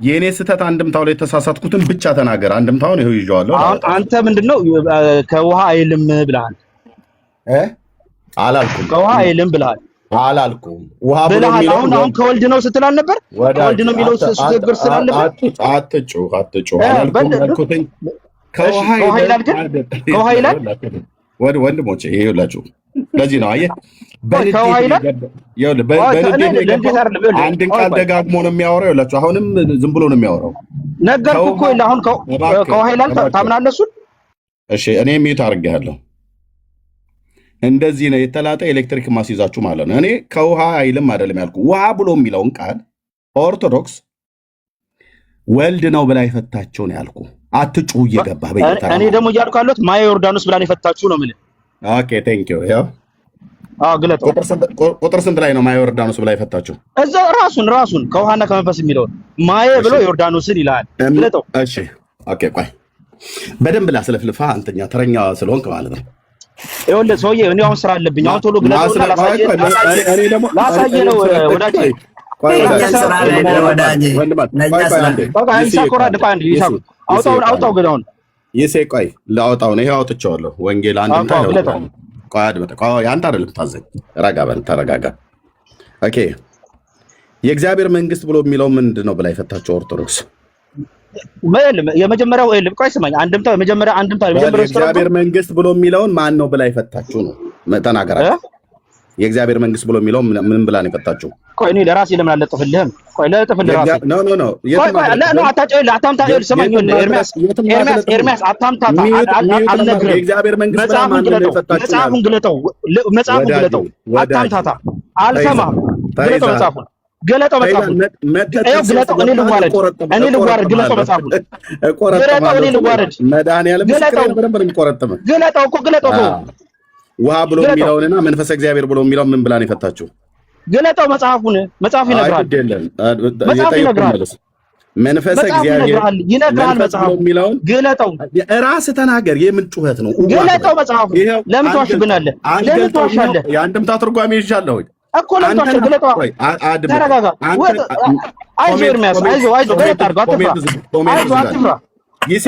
[SPEAKER 2] የኔ ስህተት አንድምታው ላይ ተሳሳትኩትን ብቻ ተናገር አንድምታውን ይሄው ይዤዋለሁ
[SPEAKER 5] አንተ ምንድነው ከውሃ አይልም ብለሃል
[SPEAKER 2] አላልኩም
[SPEAKER 5] ከውሃ አይልም ብለሃል
[SPEAKER 2] አላልኩም ውሃ ብሎ
[SPEAKER 5] የሚለው አሁን ከወልድ ነው ስትል አልነበር ከወልድ ነው የሚለው ስትገብር ስላለበት
[SPEAKER 2] አትጩ አላልኩም ከውሃ
[SPEAKER 5] ይላል
[SPEAKER 2] ወንድሞቼ ይኸውላችሁ ለዚህ ነው አየህ አንድን ቃል ደጋግሞ ነው የሚያወራው ይኸውላችሁ አሁንም ዝም ብሎ ነው የሚያወራው
[SPEAKER 5] ነገርኩህ እኮ አሁን ከውሃ ይላል ታምናለህ እሱን
[SPEAKER 2] እሺ እኔ ሚዩት አድርጌሃለሁ እንደዚህ ነው የተላጠ ኤሌክትሪክ ማስይዛችሁ ማለት ነው እኔ ከውሃ አይልም አይደለም ያልኩ ውሃ ብሎ የሚለውን ቃል ኦርቶዶክስ ወልድ ነው ብላ የፈታቸው ነው ያልኩ አትጩ እየገባ በይታ
[SPEAKER 5] እኔ ደግሞ እያልኩ ያለሁት ማየ ዮርዳኖስ ብላ የፈታችሁ ነው ማለት
[SPEAKER 2] ኦኬ ቴንክ ዩ ያው
[SPEAKER 5] ግለጥ
[SPEAKER 2] ቁጥር ስንት ላይ ነው ማየ ዮርዳኖስ ብላ የፈታችሁ
[SPEAKER 5] እዛ ራሱን ከውሃና ከመንፈስ የሚለው ማየ ብሎ ዮርዳኖስን ይላል ግለጠው
[SPEAKER 2] እሺ ኦኬ ቆይ በደንብ ላስለፍልፋ አንተኛ ተረኛ ስለሆንክ ማለት ነው
[SPEAKER 5] ይኸውልህ ሰውዬ እኔ አሁን ስራ አለብኝ አሁን ቶሎ ግለጠውና ላሳየህ ነው ወዳጄ አውጣው ገዳውን
[SPEAKER 2] ይሴ ቆይ ላውጣው ነው ይሄ አውጥቼዋለሁ ወንጌል አንድ ቆይ አድምጥ ቆይ አንተ አይደለም ታዘኝ ረጋ በል ተረጋጋ ኦኬ የእግዚአብሔር መንግስት ብሎ የሚለው ምንድነው ብላ የፈታቸው ኦርቶዶክስ
[SPEAKER 5] የመጀመሪያው ቆይ ስማኝ አንድምታ
[SPEAKER 2] የእግዚአብሔር መንግስት ብሎ የሚለውን ማን ነው ብላ የፈታችሁ ነው ተናገራችሁ የእግዚአብሔር መንግስት ብሎ የሚለው ምን ብላ ነው የፈታችሁ
[SPEAKER 5] ቆይ እኔ ለራሴ ለምን አለጥፍልህም ቆይ ለጥፍልህ ራሴ
[SPEAKER 2] ኖ
[SPEAKER 5] አታጨው ሰማኝ ኤርሚያስ አታምታታ አልነግርህም
[SPEAKER 2] የእግዚአብሔር መንግስት
[SPEAKER 5] መጽሐፉን ግለጠው አታምታታ አልሰማም ግለጠው መጽሐፉን እኔ ልዋረድ ግለጠው መጽሐፉን ግለጠው እኮ
[SPEAKER 2] ውሃ ብሎ የሚለውንና መንፈስ እግዚአብሔር ብሎ የሚለው ምን ብላ ነው የፈታችሁ
[SPEAKER 5] ግለጠው መጽሐፉ ይነግራል
[SPEAKER 2] መንፈስ እግዚአብሔር
[SPEAKER 5] ይነግራል መጽሐፉ
[SPEAKER 2] የሚለውን
[SPEAKER 5] ግለጠው
[SPEAKER 2] ራስህ ተናገር የምን ጩኸት ነው
[SPEAKER 5] ግለጠው መጽሐፉ ለምን ትዋሽብናለህ ለምን ትዋሻለህ
[SPEAKER 2] የአንድምታ ትርጓሜ ይዣለሁ
[SPEAKER 5] እኮ ለምን ትዋሻለህ ግለጠው ተረጋጋ አይዞህ ኤርሚያስ አይዞህ ገለጥ አድርገው አትፍራ
[SPEAKER 2] ይሴ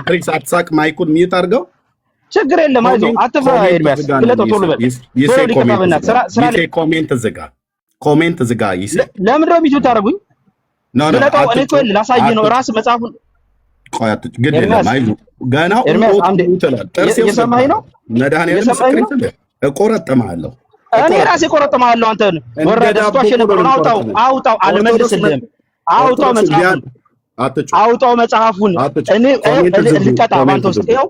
[SPEAKER 2] ፕሪክስ አትሳቅ ማይኩን ሚዩት አድርገው
[SPEAKER 5] ችግር የለም አይዞህ አትፍራ ኤርሚያስ ግለጠው ቶሎ በል
[SPEAKER 2] ኮሜንት ዝጋ ይሴ
[SPEAKER 5] ለምን ነው ሚዩት ታደርጉኝ ግለጠው እኔ እኮ ላሳይ ነው ራስ መጽሐፉን
[SPEAKER 2] ግን ገና
[SPEAKER 5] የሰማኸኝ ነው
[SPEAKER 2] መድኃኒዓለም ምስክሬ እቆረጥምሃለሁ
[SPEAKER 5] እኔ ራሴ እቆረጥምሃለሁ አንተን ወረደ ስቷሽ የነበረውን አውጣው አልመልስልህም አውጣው መጽሐፉን አውጣው መጽሐፉን። እኔ ልቀጣ ባንተ ውስጥ ይኸው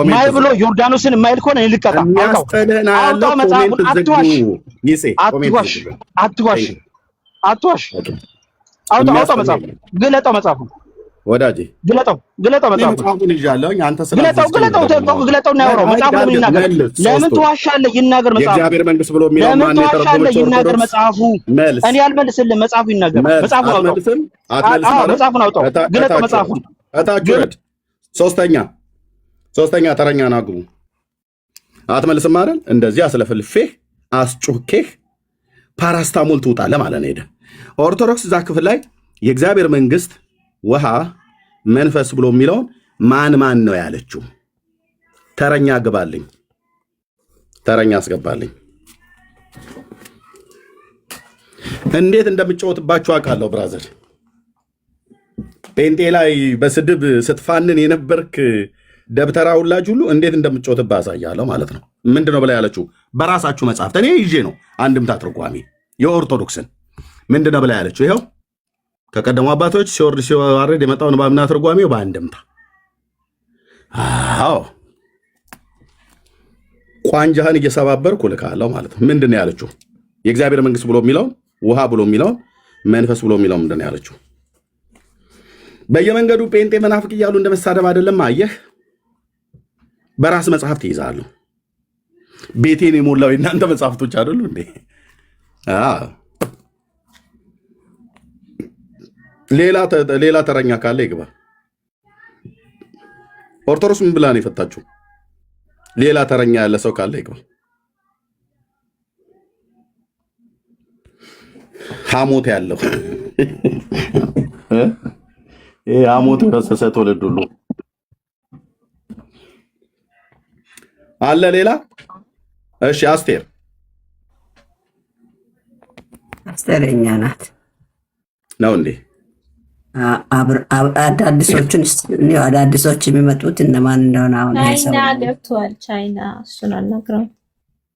[SPEAKER 5] ማይ ብሎ ዮርዳኖስን የማይል ከሆነ እኔ ልቀጣ። አውጣው መጽሐፉን። አትዋሽ። አውጣው መጽሐፉን። ግለጠው መጽሐፉን
[SPEAKER 2] ወዳጄ፣
[SPEAKER 5] ግለጠው መጽሐፉን
[SPEAKER 2] ይዣለሁ። አንተ
[SPEAKER 5] ግለጠው ነው ያወራው። መጽሐፉን ይናገር። ለምን ትዋሻለህ? ይናገር መጽሐፉ።
[SPEAKER 2] የእግዚአብሔር መንግስት ብሎ የሚለው
[SPEAKER 5] ለምን ትዋሻለህ? ይናገር መጽሐፉ። እኔ አልመልስልህም። መጽሐፉ ይናገር። መጽሐፉን አውጣው። መጽሐፉን አውጣው። ግለጠው መጽሐፉን።
[SPEAKER 2] እታች ውረድ። ሶስተኛ ተረኛ ናግቡ። አትመልስም አይደል? እንደዚህ አስለፍልፌህ አስጩኬህ ፓራስታሞል ትውጣለህ ማለት ነው። ሄደህ ኦርቶዶክስ እዛ ክፍል ላይ የእግዚአብሔር መንግስት ውሃ መንፈስ ብሎ የሚለውን ማን ነው ያለችው? ተረኛ ግባልኝ፣ ተረኛ አስገባልኝ። እንዴት እንደምጫወትባችሁ አውቃለሁ ብራዘር። ጴንጤ ላይ በስድብ ስትፋንን የነበርክ ደብተራ ውላጅ ሁሉ እንዴት እንደምጫወትብህ አሳያለሁ ማለት ነው። ምንድነው ብላ ያለችው? በራሳችሁ መጽሐፍት እኔ ይዤ ነው አንድምታ ትርጓሜ የኦርቶዶክስን ምንድነው ብላ ያለችው? ይኸው ከቀደሙ አባቶች ሲወርድ ሲዋረድ የመጣው ንባብና ትርጓሜው በአንድምታ። አዎ ቋንጃህን እየሰባበርኩ ልካለሁ ማለት ነው። ምንድን ነው ያለችው? የእግዚአብሔር መንግስት ብሎ የሚለውን ውሃ ብሎ የሚለውን መንፈስ ብሎ የሚለው ምንድን ነው ያለችው? በየመንገዱ ጴንጤ መናፍቅ እያሉ እንደ መሳደብ አይደለም። አየህ፣ በራስ መጽሐፍ ትይዛለሁ። ቤቴን የሞላው የእናንተ መጽሐፍቶች አይደሉ እንዴ? ሌላ ተረኛ ካለ ይግባ። ኦርቶዶክስ ምን ብላ ነው የፈታችሁ? ሌላ ተረኛ ያለ ሰው ካለ ይግባ። ሐሞት ያለው ይሄ ሐሞት ፈሰሰ ትውልድ ሁሉ አለ። ሌላ እሺ፣
[SPEAKER 3] አስቴረኛ ናት
[SPEAKER 2] ነው እንዴ?
[SPEAKER 3] አዳዲሶች የሚመጡት እነማን እንደሆነ አሁን
[SPEAKER 6] ቻይና ገብቷል። ቻይና እሱን አልነግረውም።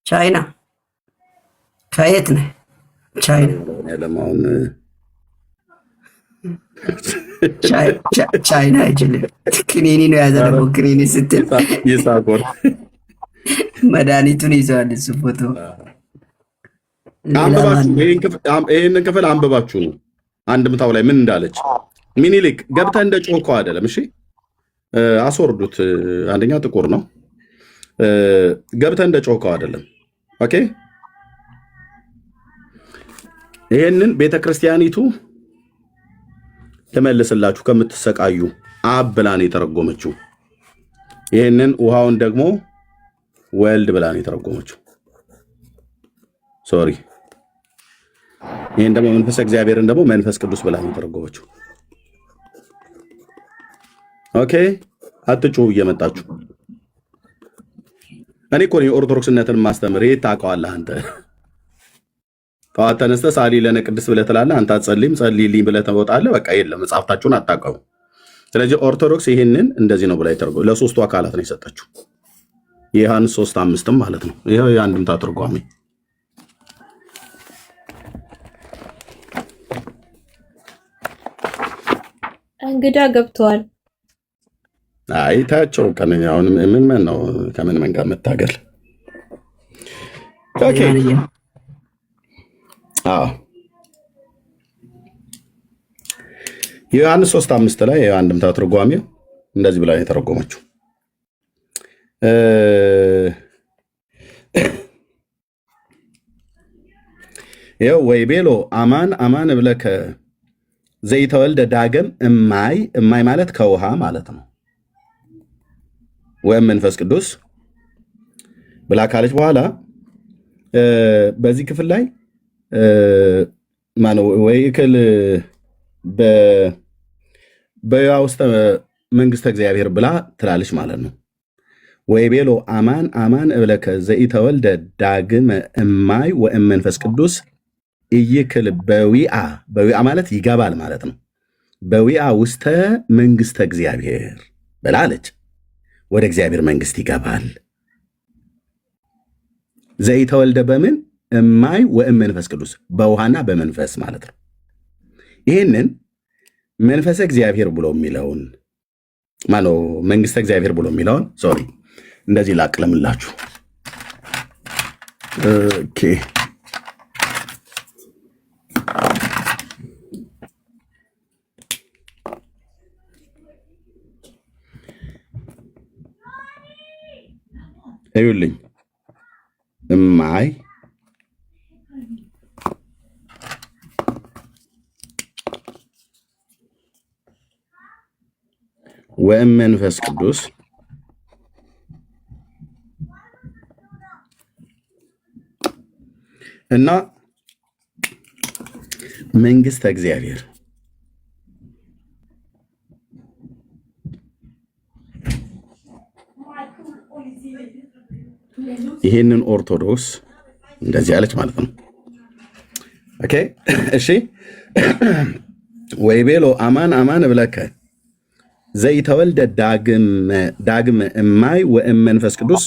[SPEAKER 3] ቻይና ከየት ነህ? ቻይና ቻይና አይችልም። ክኒኒ ነው ያዘረበው። ክኒኒ ስትል መድኃኒቱን ይዘዋል። እሱ ፎቶ
[SPEAKER 2] ይህንን ክፍል አንብባችሁ ነው አንድምታው ላይ ምን እንዳለች። ሚኒሊክ ገብተህ እንደ ጮኸው አይደለም። እሺ አስወርዱት። አንደኛ ጥቁር ነው። ገብተህ እንደ ጮኸው አይደለም። ኦኬ። ይሄንን ቤተክርስቲያኒቱ ልመልስላችሁ ከምትሰቃዩ አብ ብላ ነው የተረጎመችው። ይሄንን ውሃውን ደግሞ ወልድ ብላ ነው የተረጎመችው። ሶሪ። ይሄን ደግሞ መንፈስ እግዚአብሔርን ደግሞ መንፈስ ቅዱስ ብላ ነው የተረጎመችው። ኦኬ። አትጩሁ እየመጣችሁ። እኔ እኮ ነው የኦርቶዶክስነትን ማስተምር። ይሄ ታውቀዋለህ አንተ። ጠዋት ተነስተህ ሳሊ ለነ ቅድስት ብለህ ትላለህ። አንተ አትጸልይም፣ ጸልይልኝ ብለህ ትወጣለህ። በቃ የለም መጽሐፍታችሁን አታውቀው። ስለዚህ ኦርቶዶክስ ይሄንን እንደዚህ ነው ብላ የተረጎመው። ለሶስቱ አካላት ነው የሰጠችው። የዮሐንስ 3:5 ማለት ነው። ይሄው የአንድምታ ትርጓሜ።
[SPEAKER 6] እንግዳ ገብተዋል።
[SPEAKER 2] አይ ታቸው አሁን ምን ነው ከምን ጋር መታገል? ኦኬ። የዮሐንስ 3:5 ላይ የአንድምታ ትርጓሜው እንደዚህ ብላ የተረጎመችው ይኸው ወይ ቤሎ አማን አማን እብለከ ዘይተወልደ ዳግም እማይ ማለት ከውሃ ማለት ነው፣ ወይም መንፈስ ቅዱስ ብላ ካለች በኋላ በዚህ ክፍል ላይ ማነው ወይ እክል በያ ውስጥ መንግስተ እግዚአብሔር ብላ ትላለች ማለት ነው። ወይ ቤሎ አማን አማን እብለከ ዘኢተወልደ ዳግም እማይ ወእም መንፈስ ቅዱስ ኢይክል በዊአ ማለት ይገባል ማለት ነው። በዊአ ውስተ መንግስተ እግዚአብሔር ብላለች። ወደ እግዚአብሔር መንግስት ይገባል። ዘኢተወልደ በምን እማይ ወእም መንፈስ ቅዱስ በውሃና በመንፈስ ማለት ነው። ይህንን መንፈሰ እግዚአብሔር ብሎ የሚለውን ማነው መንግስተ እግዚአብሔር ብሎ የሚለውን ሶሪ እንደዚህ ላቅለምላችሁ። ኦኬ እዩልኝ እማይ ወመንፈስ ቅዱስ እና መንግስተ እግዚአብሔር ይሄንን ኦርቶዶክስ እንደዚህ አለች ማለት ነው። ኦኬ እሺ ወይቤሎ አማን አማን ብለከ ዘይተወልደ ዳግም እማይ ወእመንፈስ ቅዱስ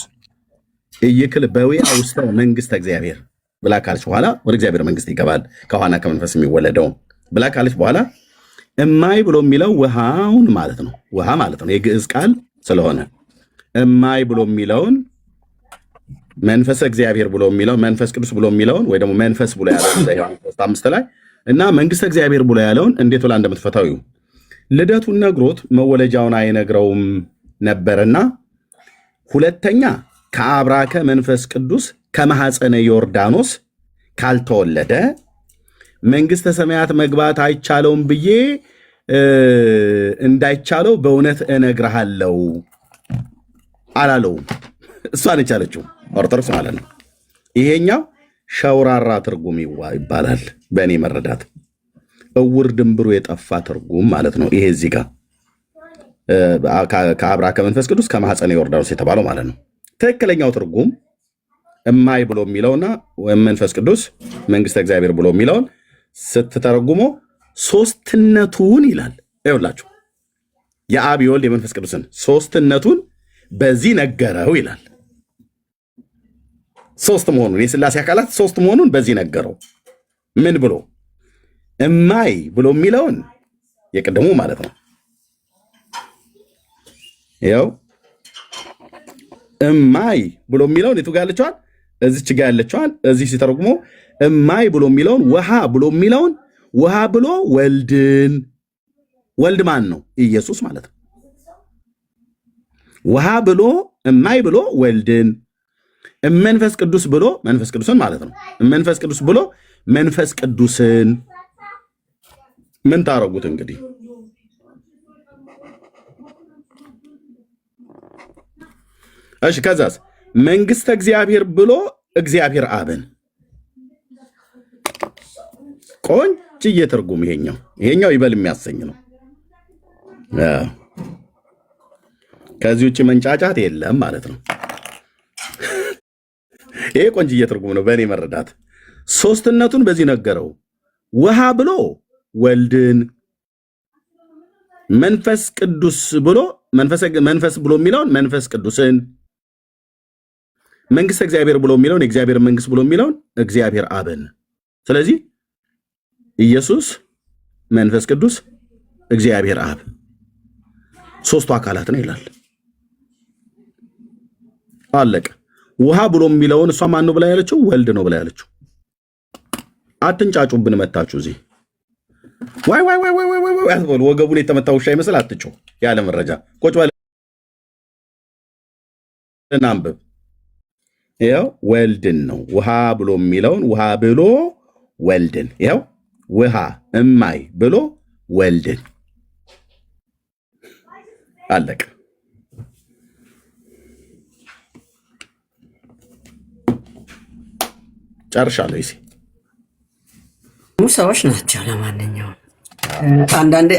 [SPEAKER 2] እይክል በዊአ ውስተ መንግስተ እግዚአብሔር ብላ ካለች በኋላ ወደ እግዚአብሔር መንግስት ይገባል ከዋና ከመንፈስ የሚወለደው ብላ ካለች በኋላ እማይ ብሎ የሚለው ውሃውን ማለት ነው። ውሃ ማለት ነው የግዕዝ ቃል ስለሆነ እማይ ብሎ የሚለውን መንፈስ እግዚአብሔር ብሎ የሚለው መንፈስ ቅዱስ ብሎ የሚለውን ወይ ደግሞ መንፈስ ብሎ ያለውን ዮሐንስ 5 ላይ እና መንግስተ እግዚአብሔር ብሎ ያለውን እንዴት ብላ እንደምትፈታው ልደቱን ነግሮት መወለጃውን አይነግረውም ነበርና ሁለተኛ ከአብራከ መንፈስ ቅዱስ ከማህፀነ ዮርዳኖስ ካልተወለደ መንግስተ ሰማያት መግባት አይቻለውም ብዬ እንዳይቻለው በእውነት እነግርሃለሁ አላለውም። እሷ ነች ያለችው ኦርቶዶክስ ማለት ነው። ይሄኛው ሸውራራ ትርጉም ይባላል በእኔ መረዳት፣ እውር ድንብሩ የጠፋ ትርጉም ማለት ነው። ይሄ እዚህ ጋር ከአብራ ከመንፈስ ቅዱስ ከማህፀነ ዮርዳኖስ የተባለው ማለት ነው። ትክክለኛው ትርጉም እማይ ብሎ የሚለውና መንፈስ ቅዱስ መንግስተ እግዚአብሔር ብሎ የሚለውን ስትተረጉሞ ሶስትነቱን ይላል። ይኸውላችሁ የአብ የወልድ የመንፈስ ቅዱስን ሶስትነቱን በዚህ ነገረው ይላል። ሶስት መሆኑን የሥላሴ አካላት ሶስት መሆኑን በዚህ ነገረው። ምን ብሎ እማይ ብሎ የሚለውን የቀደሙ ማለት ነው። ያው እማይ ብሎ የሚለውን የቱ ጋር ያለችዋል? እዚች ጋር ያለችዋል። እዚህ ሲተረጉሞ እማይ ብሎ የሚለውን ውሃ ብሎ የሚለውን ውሃ ብሎ ወልድን፣ ወልድ ማን ነው? ኢየሱስ ማለት ነው። ውሃ ብሎ እማይ ብሎ ወልድን፣ መንፈስ ቅዱስ ብሎ መንፈስ ቅዱስን ማለት ነው። መንፈስ ቅዱስ ብሎ መንፈስ ቅዱስን ምን ታረጉት እንግዲህ? እሺ ከዛስ መንግስተ እግዚአብሔር ብሎ እግዚአብሔር አብን። ቆንጆ ትርጉም ይሄኛው ይበል የሚያሰኝ ነው። ከዚህ ውጭ መንጫጫት የለም ማለት ነው። ይሄ ቆንጆ ትርጉም ነው በእኔ መረዳት። ሶስትነቱን በዚህ ነገረው። ውሃ ብሎ ወልድን፣ መንፈስ ቅዱስ ብሎ መንፈስ ብሎ የሚለውን መንፈስ ቅዱስን፣ መንግስት እግዚአብሔር ብሎ የሚለውን የእግዚአብሔር መንግስት ብሎ የሚለውን እግዚአብሔር አብን። ስለዚህ ኢየሱስ፣ መንፈስ ቅዱስ፣ እግዚአብሔር አብ ሶስቱ አካላት ነው ይላል። አለቀ። ውሃ ብሎ የሚለውን እሷ ማን ነው ብላ ያለችው? ወልድ ነው ብላ ያለችው። አትንጫጩብን መታችሁ እዚህ ዋይ ዋይ ዋይ ዋይ ዋይ አትበሉ። ወገቡን የተመታ ውሻ ይመስል አትጮ ያለ መረጃ ቁጭ በል እናንብብ። ይኸው ወልድን ነው ውሃ ብሎ የሚለውን ውሃ ብሎ ወልድን። ይኸው ውሃ እማይ ብሎ ወልድን። አለቀ። ጨርሻለሁ። ይሲ
[SPEAKER 3] ሰዎች ናቸው። ለማንኛውም አንዳንዴ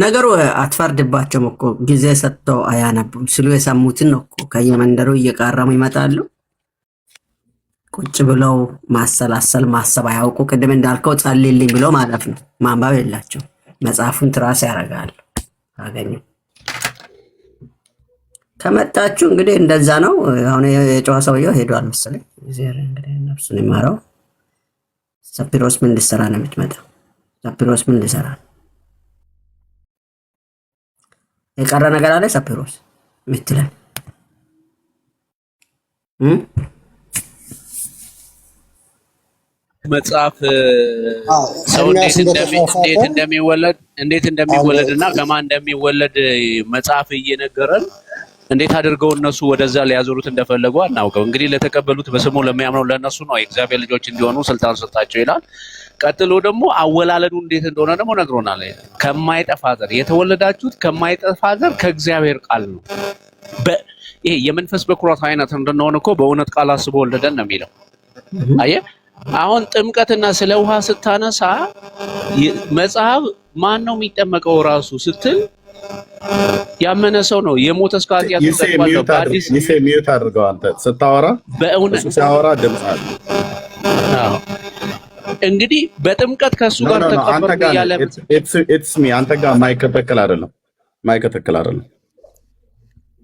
[SPEAKER 3] ነገሩ አትፈርድባቸውም እኮ ጊዜ ሰጥተው አያነቡም ስሉ የሰሙትን ነው እኮ ከየመንደሩ እየቃረሙ ይመጣሉ። ቁጭ ብለው ማሰላሰል ማሰብ አያውቁ። ቅድም እንዳልከው ጸልይልኝ ብሎ ማለት ነው። ማንበብ የላቸው። መጽሐፉን ትራስ ያደርጋሉ። አገኘ ከመጣችሁ እንግዲህ እንደዛ ነው። አሁን የጨዋ ሰውየው ሄዷል መሰለኝ። እንግዲህ ነፍሱን ይማረው። ሰፒሮስ ምን ልሰራ ነው የምትመጣው? ሰፒሮስ ምን ልሰራ የቀረ ነገር አለ ሳፒሮስ ምትለን
[SPEAKER 4] መጽሐፍ ሰው እንዴት እንደሚወለድና ከማን እንደሚወለድ መጽሐፍ እየነገረን እንዴት አድርገው እነሱ ወደዛ ሊያዞሩት እንደፈለጉ አናውቀው። እንግዲህ ለተቀበሉት በስሙ ለሚያምነው ለነሱ ነው የእግዚአብሔር ልጆች እንዲሆኑ ስልጣን ሰጣቸው ይላል። ቀጥሎ ደግሞ አወላለዱ እንዴት እንደሆነ ደግሞ ነግሮናል። ከማይጠፋ ዘር የተወለዳችሁት ከማይጠፋ ዘር ከእግዚአብሔር ቃል ነው። ይሄ የመንፈስ በኩራት አይነት እንደሆነ እኮ በእውነት ቃል አስቦ ወለደን ነው የሚለው። አየህ አሁን ጥምቀትና ስለ ውሃ ስታነሳ መጽሐፍ ማን ነው የሚጠመቀው ራሱ ስትል ያመነ ሰው ነው። የሞተ እስከ ኃጢአቱ ተጠቅሟል። በአዲስ
[SPEAKER 2] ሚዩት አድርገው አንተ ስታወራ
[SPEAKER 4] በእውነት
[SPEAKER 2] ሲያወራ ድምጽ አለ።
[SPEAKER 4] አዎ እንግዲህ በጥምቀት ከሱ ጋር ተቀበረ ያለ
[SPEAKER 2] ኢትስ ሚ አንተ ጋር ማይከተክል አይደለም።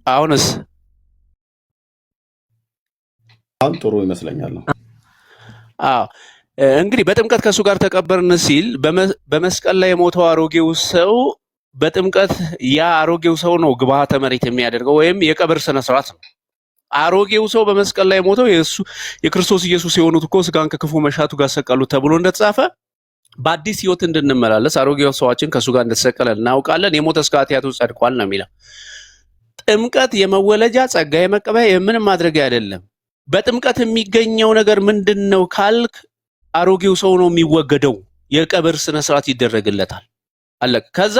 [SPEAKER 4] አሁንስ
[SPEAKER 2] አሁን ጥሩ ይመስለኛል ነው።
[SPEAKER 4] አዎ እንግዲህ በጥምቀት ከሱ ጋር ተቀበርን ሲል በመስቀል ላይ የሞተው አሮጌው ሰው በጥምቀት ያ አሮጌው ሰው ነው ግብዓተ መሬት የሚያደርገው ወይም የቀብር ስነ ስርዓት ነው። አሮጌው ሰው በመስቀል ላይ ሞተው የክርስቶስ ኢየሱስ የሆኑት እኮ ስጋን ከክፉ መሻቱ ጋር ሰቀሉት ተብሎ እንደተጻፈ በአዲስ ሕይወት እንድንመላለስ አሮጌው ሰዋችን ከሱ ጋር እንደተሰቀለ እናውቃለን። የሞተ እስከ ኃጢአቱ ጸድቋል ነው የሚለው። ጥምቀት የመወለጃ ጸጋ የመቀበያ የምንም ማድረጊያ አይደለም። በጥምቀት የሚገኘው ነገር ምንድነው ካልክ አሮጌው ሰው ነው የሚወገደው። የቀብር ስነ ስርዓት ይደረግለታል አለ። ከዛ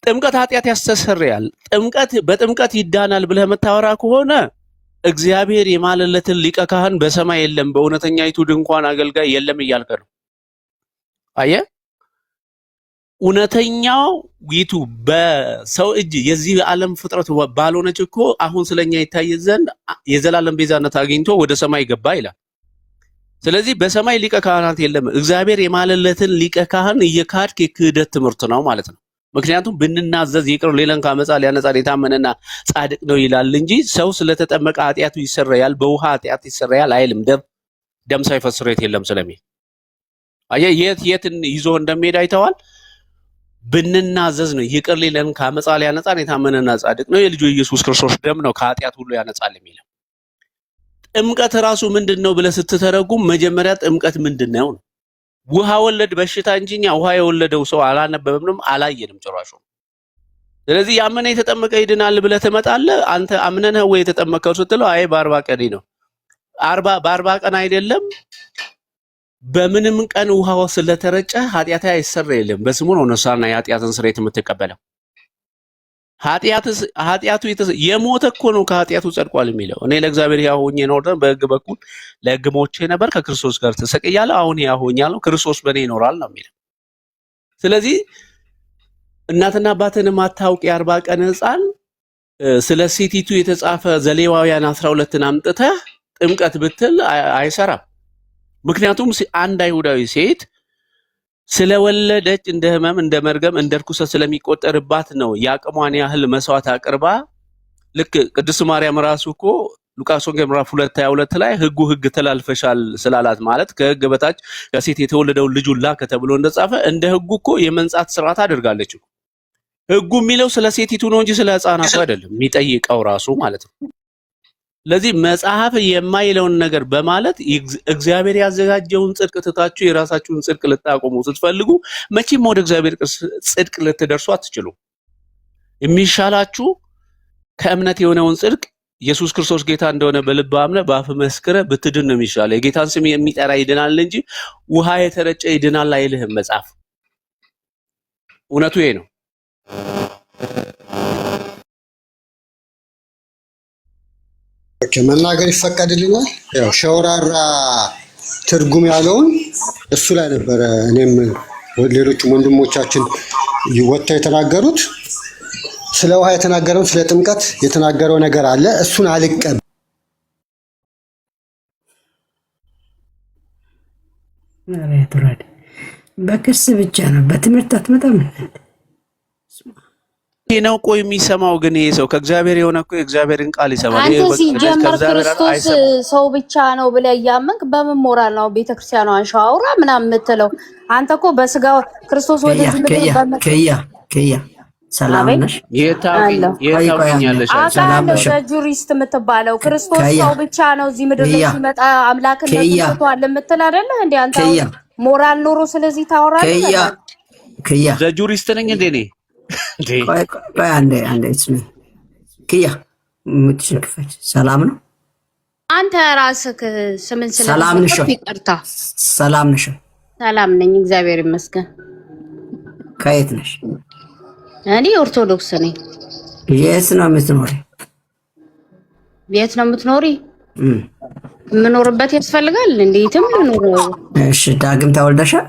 [SPEAKER 4] ጥምቀት ኃጢአት ያስተሰርያል። በጥምቀት ይዳናል ብለህ መታወራ ከሆነ እግዚአብሔር የማለለትን ሊቀ ካህን በሰማይ የለም፣ በእውነተኛይቱ ድንኳን አገልጋይ የለም እያልከ ነው። አየህ እውነተኛው ዊቱ በሰው እጅ የዚህ ዓለም ፍጥረት ባልሆነች እኮ አሁን ስለኛ ይታይ ዘንድ የዘላለም ቤዛነት አግኝቶ ወደ ሰማይ ገባ ይላል። ስለዚህ በሰማይ ሊቀ ካህናት የለም። እግዚአብሔር የማለለትን ሊቀ ካህን እየካድክ የክህደት ትምህርት ነው ማለት ነው። ምክንያቱም ብንናዘዝ ይቅር ሌለን ከአመፃ ሊያነጻን የታመነና ጻድቅ ነው ይላል እንጂ ሰው ስለተጠመቀ ኃጢአቱ ይሰረያል፣ በውሃ ኃጢአት ይሰረያል አይልም። ደም ሳይፈስ ስርየት የለም ስለሚል አየህ የትን ይዞ እንደሚሄድ አይተዋል። ብንናዘዝ ነው ይቅር ሊለን ከአመፃ ሊያነጻን የታመነና ጻድቅ ነው፣ የልጁ ኢየሱስ ክርስቶስ ደም ነው ከኃጢአት ሁሉ ያነጻል የሚለው። ጥምቀት ራሱ ምንድነው ብለህ ስትተረጉም መጀመሪያ ጥምቀት ምንድነው ነው። ውሃ ወለድ በሽታ እንጂኛ ውሃ የወለደው ሰው አላነበብንም አላየንም ጭራሹ። ስለዚህ ያመነ የተጠመቀ ይድናል ብለህ ትመጣለህ። አንተ አምነህ ወይ የተጠመቀው ስትለው አይ በ40 ቀን ነው። በ40 ቀን አይደለም በምንም ቀን ውሃው ስለተረጨ ኃጢአት አይሰረይልም። በስሙ ነው ንስሐና የኃጢአትን ስርየት የምትቀበለው። ኃጢአቱ የሞተ እኮ ነው ከኃጢአቱ ጸድቋል የሚለው። እኔ ለእግዚአብሔር ሕያው ሆኜ እኖር ዘንድ በሕግ በኩል ለሕግ ሞቼ ነበር፣ ከክርስቶስ ጋር ተሰቅያለሁ፣ አሁን ሕያው ሆኛለሁ፣ ክርስቶስ በእኔ ይኖራል ነው የሚለው። ስለዚህ እናትና አባትን ማታውቅ የ40 ቀን ሕፃን ስለ ሴቲቱ የተጻፈ ዘሌዋውያን 12ን አምጥተህ ጥምቀት ብትል አይሰራም። ምክንያቱም አንድ አይሁዳዊ ሴት ስለወለደች እንደ ህመም እንደ መርገም እንደ ርኩሰት ስለሚቆጠርባት ነው የአቅሟን ያህል መስዋዕት አቅርባ። ልክ ቅድስት ማርያም ራሱ እኮ ሉቃስ ወንጌል ምዕራፍ 2:22 ላይ ህግ ተላልፈሻል ስላላት ማለት ከህግ በታች ከሴት የተወለደውን ልጁን ላከ ተብሎ እንደጻፈ እንደ ህጉ እኮ የመንጻት ስርዓት አድርጋለች። ህጉ የሚለው ስለ ሴቲቱ ነው እንጂ ስለ ህፃናቱ አይደለም የሚጠይቀው ራሱ ማለት ነው። ለዚህ መጽሐፍ የማይለውን ነገር በማለት እግዚአብሔር ያዘጋጀውን ጽድቅ ትታችሁ የራሳችሁን ጽድቅ ልታቆሙ ስትፈልጉ መቼም ወደ እግዚአብሔር ጽድቅ ልትደርሱ አትችሉም። የሚሻላችሁ ከእምነት የሆነውን ጽድቅ ኢየሱስ ክርስቶስ ጌታ እንደሆነ በልብ አምነህ በአፍ መስክረህ ብትድን ነው የሚሻለው። የጌታን ስም የሚጠራ ይድናል እንጂ ውሃ የተረጨ ይድናል አይልህም መጽሐፍ። እውነቱ ይሄ ነው።
[SPEAKER 1] መናገር ይፈቀድልናል። ያው ሸውራራ ትርጉም ያለውን እሱ ላይ ነበረ እኔም ሌሎችም ወንድሞቻችን ወጥተው የተናገሩት። ስለ ውሃ የተናገረውን ስለ ጥምቀት የተናገረው ነገር አለ። እሱን አልቀበል።
[SPEAKER 3] በክስ ብቻ ነው፣ በትምህርት አትመጣም
[SPEAKER 4] ነው እኮ የሚሰማው። ግን ይሄ ሰው ከእግዚአብሔር የሆነ እኮ የእግዚአብሔርን ቃል ይሰማል።
[SPEAKER 7] አንተ ሲጀመር ክርስቶስ ሰው ብቻ ነው ብለህ እያመንክ በምን ሞራል ነው ቤተክርስቲያኗን ሻውራ ምናምን የምትለው? አንተ እኮ በስጋ ክርስቶስ ወደ
[SPEAKER 3] ሰላም ነሽ?
[SPEAKER 4] የታውቂኛለሽ?
[SPEAKER 3] ሰላም ነሽ?
[SPEAKER 7] ጁሪስት የምትባለው ክርስቶስ ሰው ብቻ ነው እዚህ ምድር ላይ ሲመጣ አምላክነቱን ትቷል የምትል አይደለ እንዴ አንተ? ሞራል ኖሮ ስለዚህ ታወራለህ?
[SPEAKER 3] ከያ
[SPEAKER 4] ጁሪስት ነኝ እንዴ እኔ?
[SPEAKER 3] ቆይ አንዴ ስሚ ከያ ምትሽክፈች ሰላም ነው?
[SPEAKER 7] አንተ ራስህ ስምን
[SPEAKER 3] ሰላም ነሽ?
[SPEAKER 7] ይቅርታ
[SPEAKER 3] ሰላም ነሽ?
[SPEAKER 7] ሰላም ነኝ እግዚአብሔር ይመስገን።
[SPEAKER 3] ከየት ነሽ?
[SPEAKER 7] እኔ ኦርቶዶክስ ነኝ።
[SPEAKER 3] የት ነው የምትኖሪ?
[SPEAKER 7] የት ነው የምትኖሪ? የምኖርበት ያስፈልጋል እንዴትም ልኖር።
[SPEAKER 3] እሺ ዳግም ተወልደሻል?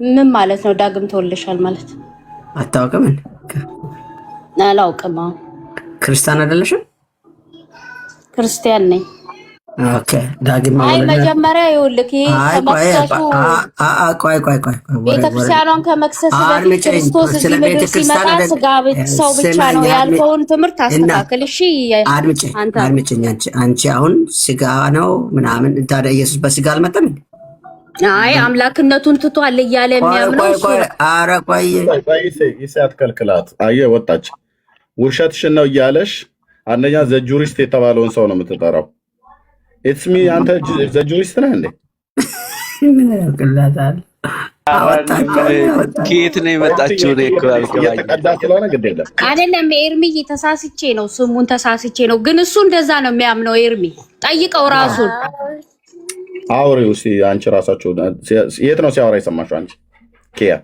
[SPEAKER 7] ምን ማለት ነው ዳግም ተወልደሻል ማለት?
[SPEAKER 3] አታውቅም እንዴ?
[SPEAKER 7] አላውቅም።
[SPEAKER 3] ክርስቲያን አይደለሽም?
[SPEAKER 7] ክርስቲያን ነኝ።
[SPEAKER 3] ኦኬ ዳግም
[SPEAKER 7] አይ መጀመሪያ ይኸውልህ ከመክሰሱ
[SPEAKER 3] ቆይ
[SPEAKER 7] ቤተክርስቲያኗን ከመክሰስ በፊት ክርስቶስ እዚህ ምድር ሲመጣ ስጋ ሰው ብቻ ነው ያልከውን ትምህርት አስተካክል። እሺ
[SPEAKER 3] አድምጪኝ። አንቺ አሁን ስጋ ነው ምናምን ታዲያ ኢየሱስ በስጋ አልመጣም?
[SPEAKER 7] አይ አምላክነቱን ትቷል እያለ የሚያምነው እሱ።
[SPEAKER 3] ኧረ ቆይ
[SPEAKER 2] ይሳት ከልክላት። አየህ ወጣች። ውሸትሽን ነው እያለሽ አንደኛ ዘጁሪስት የተባለውን ሰው ነው የምትጠራው። ኢትስሚ አንተ ዘጁሪስት ነህ እንዴ?
[SPEAKER 3] ምን ያልክላታል?
[SPEAKER 4] ከየት ነው የመጣችው?
[SPEAKER 2] የተቀዳ ስለሆነ ግድ የለም
[SPEAKER 7] አይደለም። ኤርሚ ተሳስቼ ነው ስሙን ተሳስቼ ነው፣ ግን እሱ እንደዛ ነው የሚያምነው። ኤርሚ ጠይቀው ራሱን።
[SPEAKER 2] አውሪው እስኪ አንቺ ራሳችሁ የት ነው ሲያወራ የሰማሽው አንቺ? ኪያ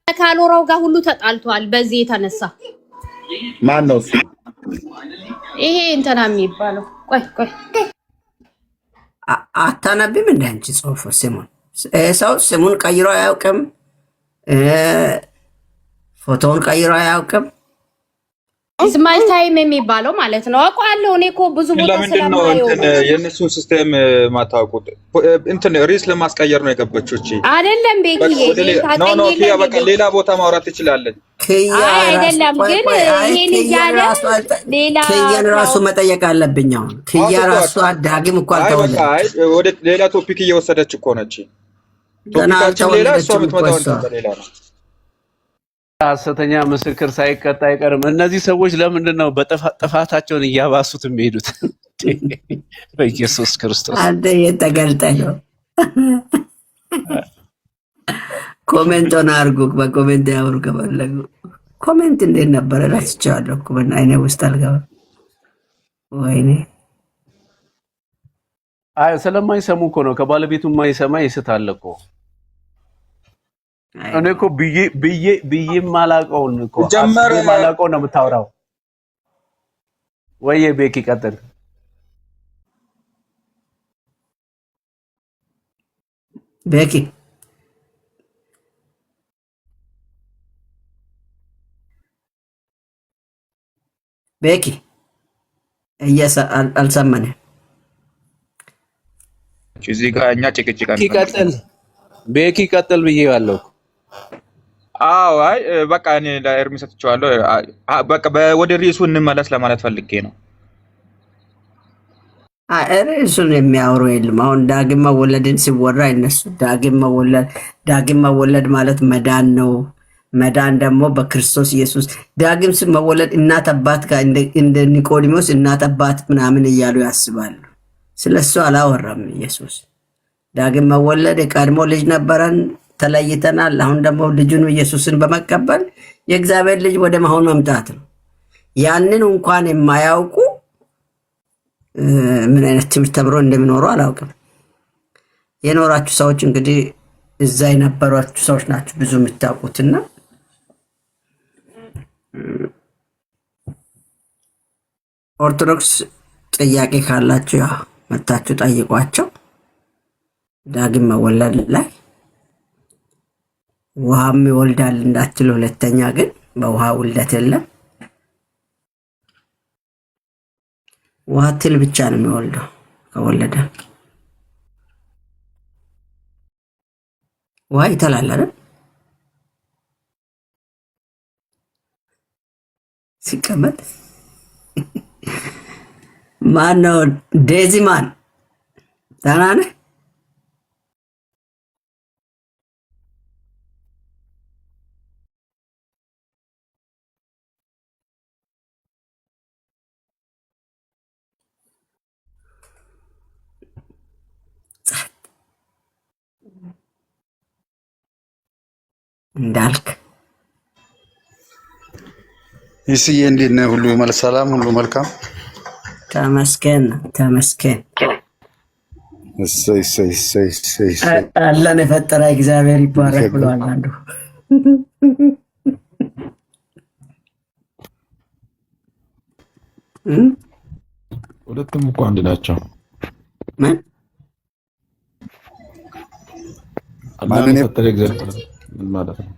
[SPEAKER 7] ካሎራው ጋር ሁሉ ተጣልቷል በዚህ የተነሳ።
[SPEAKER 2] ማን ነው እሱ?
[SPEAKER 7] ይሄ እንትና የሚባለው ቆይ
[SPEAKER 3] አታነቢም እንደ አንቺ ጽሁፍ ስሙን ሰው ስሙን ቀይሮ አያውቅም። ፎቶውን ቀይሮ አያውቅም።
[SPEAKER 7] ስማይል ታይም የሚባለው ማለት ነው። አውቃለሁ እኔ እኮ ብዙ ቦታ
[SPEAKER 8] ስለማየው የእነሱን ሲስተም ማታውቁት እንትን ሪስ ለማስቀየር ነው የገባችው። እቺ
[SPEAKER 7] አይደለም ቤኪዬ
[SPEAKER 8] ኪያ በቃ ሌላ ቦታ ማውራት ትችላለን።
[SPEAKER 7] አይደለም ግን ይሄን እያለ ሌላ
[SPEAKER 3] ኪያን ራሱ መጠየቅ አለብኝ። አሁን ኪያ ራሱ ዳግም እኮ አልተወለደች።
[SPEAKER 8] ወደ ሌላ ቶፒክ እየወሰደች እኮ ነች። ቶፒካችን ሌላ እሷ የምትመጣው ሌላ ነው።
[SPEAKER 4] ሐሰተኛ ምስክር ሳይቀጣ አይቀርም። እነዚህ ሰዎች ለምንድን ነው በጥፋታቸውን እያባሱት የሚሄዱት? በኢየሱስ ክርስቶስ
[SPEAKER 3] አንተ የተገልጠ ነው። ኮሜንቱን አድርጉ። በኮሜንት ያወሩ ከፈለጉ ኮሜንት እንዴት ነበረ? እራስቸዋለሁ እኮ አይኔ ውስጥ አልገባም። ወይኔ
[SPEAKER 4] አይ ስለማይሰሙ እኮ ነው። ከባለቤቱ የማይሰማ ይስታል እኮ። እኔ እኮ ብዬ ማላውቀውን እኮ ማላውቀውን ነው የምታወራው። ወይዬ ቤኪ ቀጥል።
[SPEAKER 3] ቤኪ አልሰማንም።
[SPEAKER 8] እዚህ ጋር እኛ ጭቅጭቅ
[SPEAKER 4] ይቀጥል። ቤኪ ቀጥል ብዬዋለሁ።
[SPEAKER 8] አዎ አይ በቃ እኔ ለኤርሚ ሰጥቼዋለሁ። በቃ ወደ ሪሱ እንመለስ ለማለት ፈልጌ ነው።
[SPEAKER 3] ርዕሱን የሚያወሩ የለም። አሁን ዳግም መወለድን ሲወራ እነሱ ዳግም መወለድ ማለት መዳን ነው። መዳን ደግሞ በክርስቶስ ኢየሱስ ዳግም መወለድ እናት አባት ጋር እንደ ኒቆዲሞስ እናት አባት ምናምን እያሉ ያስባሉ። ስለሱ አላወራም ኢየሱስ። ዳግም መወለድ የቀድሞ ልጅ ነበረን ተለይተናል። አሁን ደግሞ ልጁን ኢየሱስን በመቀበል የእግዚአብሔር ልጅ ወደ መሆን መምጣት ነው። ያንን እንኳን የማያውቁ ምን አይነት ትምህርት ተምሮ እንደሚኖሩ አላውቅም። የኖራችሁ ሰዎች እንግዲህ እዛ የነበሯችሁ ሰዎች ናችሁ ብዙ የምታውቁትና ኦርቶዶክስ ጥያቄ ካላችሁ ያው መታችሁ ጠይቋቸው። ዳግም መወለድ ላይ ውሃም ይወልዳል እንዳትሉ። ሁለተኛ ግን በውሃ ውልደት የለም። ውሃ ትል ብቻ ነው የሚወልደው። ከወለደ ውሃ ይተላል አይደል? ሲቀመጥ ማን ነው? ዴዚማን ደህና ነህ? እንዳልክ
[SPEAKER 9] ይስዬ እንዴት ነህ? ሁሉ ሰላም፣ ሁሉ መልካም።
[SPEAKER 3] ተመስገን ተመስገን።
[SPEAKER 9] እሰይ እሰይ እሰይ እሰይ።
[SPEAKER 3] አላህን የፈጠረ እግዚአብሔር ይባረክ ብሏል አንዱ።
[SPEAKER 10] ሁለቱም እኮ አንድ ናቸው።
[SPEAKER 3] ምን
[SPEAKER 10] አላህን የፈጠረ እግዚአብሔር ምን ማለት ነው?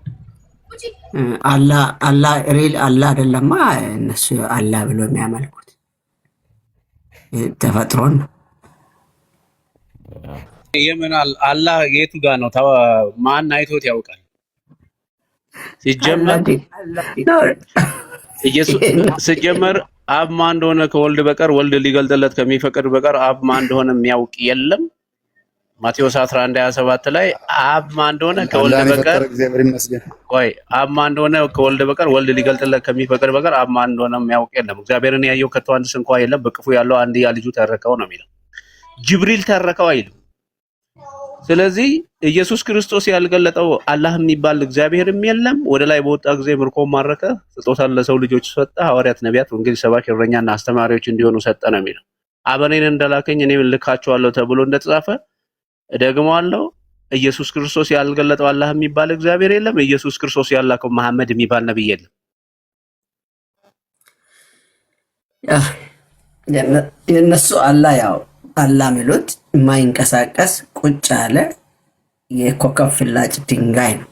[SPEAKER 3] አላህ ሪል አላህ አይደለማ። እነሱ አላህ ብሎ የሚያመልኩት ተፈጥሮን ነው።
[SPEAKER 4] የምን አላህ የቱ ጋር ነው? ማን አይቶት ያውቃል? ሲጀመር አብ ማን እንደሆነ ከወልድ በቀር ወልድ ሊገልጥለት ከሚፈቅድ በቀር አብ ማን እንደሆነ የሚያውቅ የለም። ማቴዎስ 11:27 ላይ አብ ማን እንደሆነ ከወልድ በቀር ወይ አብ ማን እንደሆነ ከወልድ በቀር ወልድ ሊገልጥለት ከሚፈቅድ በቀር አብ ማን እንደሆነ የሚያውቅ የለም። እግዚአብሔርን ያየው ከቶ አንድስ እንኳን የለም። በክፉ ያለው አንድያ ልጁ ተረከው ነው የሚለው። ጅብሪል ተረከው አይልም። ስለዚህ ኢየሱስ ክርስቶስ ያልገለጠው አላህ የሚባል እግዚአብሔርም የለም። ወደ ላይ በወጣ ጊዜ ምርኮን ማረከ፣ ስጦታን ለሰው ልጆች ሰጠ፣ ሐዋርያት፣ ነቢያት፣ ወንጌል ሰባኪ፣ እረኛና አስተማሪዎች እንዲሆኑ ሰጠ ነው የሚለው። አብ እኔን እንደላከኝ እኔም ልካቸዋለሁ ተብሎ እንደተጻፈ ደግሞአለው። ኢየሱስ ክርስቶስ ያልገለጠው አላህ የሚባል እግዚአብሔር የለም። ኢየሱስ ክርስቶስ ያላከው መሐመድ የሚባል ነብይ የለም።
[SPEAKER 3] የነሱ አላህ ያው አላህ የሚሉት የማይንቀሳቀስ ቁጭ ያለ የኮከብ ፍላጭ ድንጋይ ነው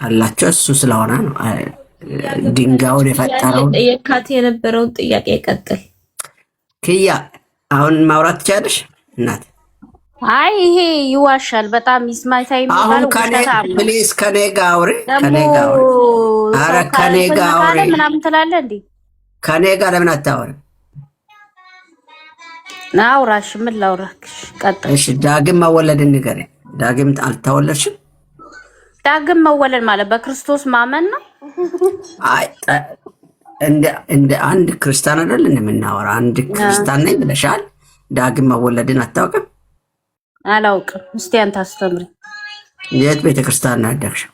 [SPEAKER 3] አላቸው። እሱ ስለሆነ ነው ድንጋዩን የፈጠረው።
[SPEAKER 6] የካት የነበረውን ጥያቄ ቀጥል።
[SPEAKER 3] ክያ አሁን ማውራት ትችያለሽ እናት?
[SPEAKER 7] አይ ይሄ ይዋሻል በጣም ይስማይታይ የሚባለው
[SPEAKER 3] ፕሊዝ ከኔ ጋር አውሪ፣ ከኔ ጋር አውሪ። ኧረ ከኔ ጋር አውሪ
[SPEAKER 7] ምናምን ትላለህ እንዴ?
[SPEAKER 3] ከኔ ጋር ለምን አታወሪም?
[SPEAKER 7] ናውራሽ ምን ላውራክሽ? ቀጥል።
[SPEAKER 3] እሺ ዳግም መወለድን ንገረኝ። ዳግም አልተወለድሽም?
[SPEAKER 7] ዳግም መወለድ ማለት በክርስቶስ ማመን ነው።
[SPEAKER 3] አይ እንደ አንድ ክርስቲያን አይደል እንደምናወራ? አንድ ክርስቲያን ነኝ ብለሻል። ዳግም መወለድን አታውቅም?
[SPEAKER 7] አላውቅም። እስቲ አንተ አስተምሪ።
[SPEAKER 3] የት ቤተክርስቲያን ነው ያደግሽው?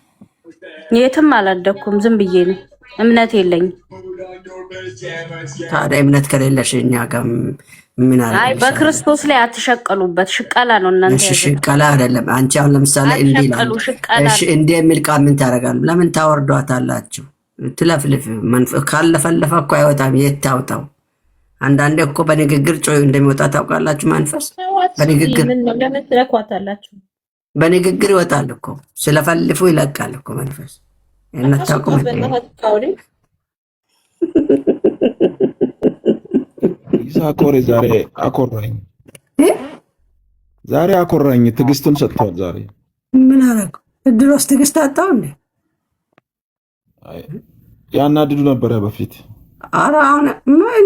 [SPEAKER 7] የትም አላደኩም። ዝም ብዬ ነው። እምነት የለኝም።
[SPEAKER 3] ታዲያ እምነት ከሌለሽ እኛ ጋር ምን አለ?
[SPEAKER 7] አይ በክርስቶስ ላይ አትሸቀሉበት። ሽቀላ ነው እናንተ።
[SPEAKER 3] እሺ ሽቀላ አይደለም። አንቺ አሁን ለምሳሌ እንዲህ ነው። እሺ እንዲህ የሚል ቃል ምን ታደርጋለህ? ለምን ታወርዷታላችሁ? ትለፍልፍ። መንፈስ ካለፈለፈ እኮ አይወጣም። የት ታውጣው? አንዳንዴ እኮ በንግግር ጮይ እንደሚወጣ ታውቃላችሁ። መንፈስ በንግግር
[SPEAKER 6] ለምን ትለኳታላችሁ?
[SPEAKER 3] በንግግር ይወጣል እኮ። ስለፈልፉ ይለቃል እኮ መንፈስ። እናታውቁም
[SPEAKER 10] ይሳኮር ዛሬ አኮራኝ። ዛሬ አኮራኝ። ትዕግስቱን ሰጥቷል። ዛሬ
[SPEAKER 3] ምን አደረገው? ድሮስ ትዕግስት አጣው እንዴ?
[SPEAKER 10] ያናድዱ ነበረ በፊት።
[SPEAKER 3] ኧረ አሁን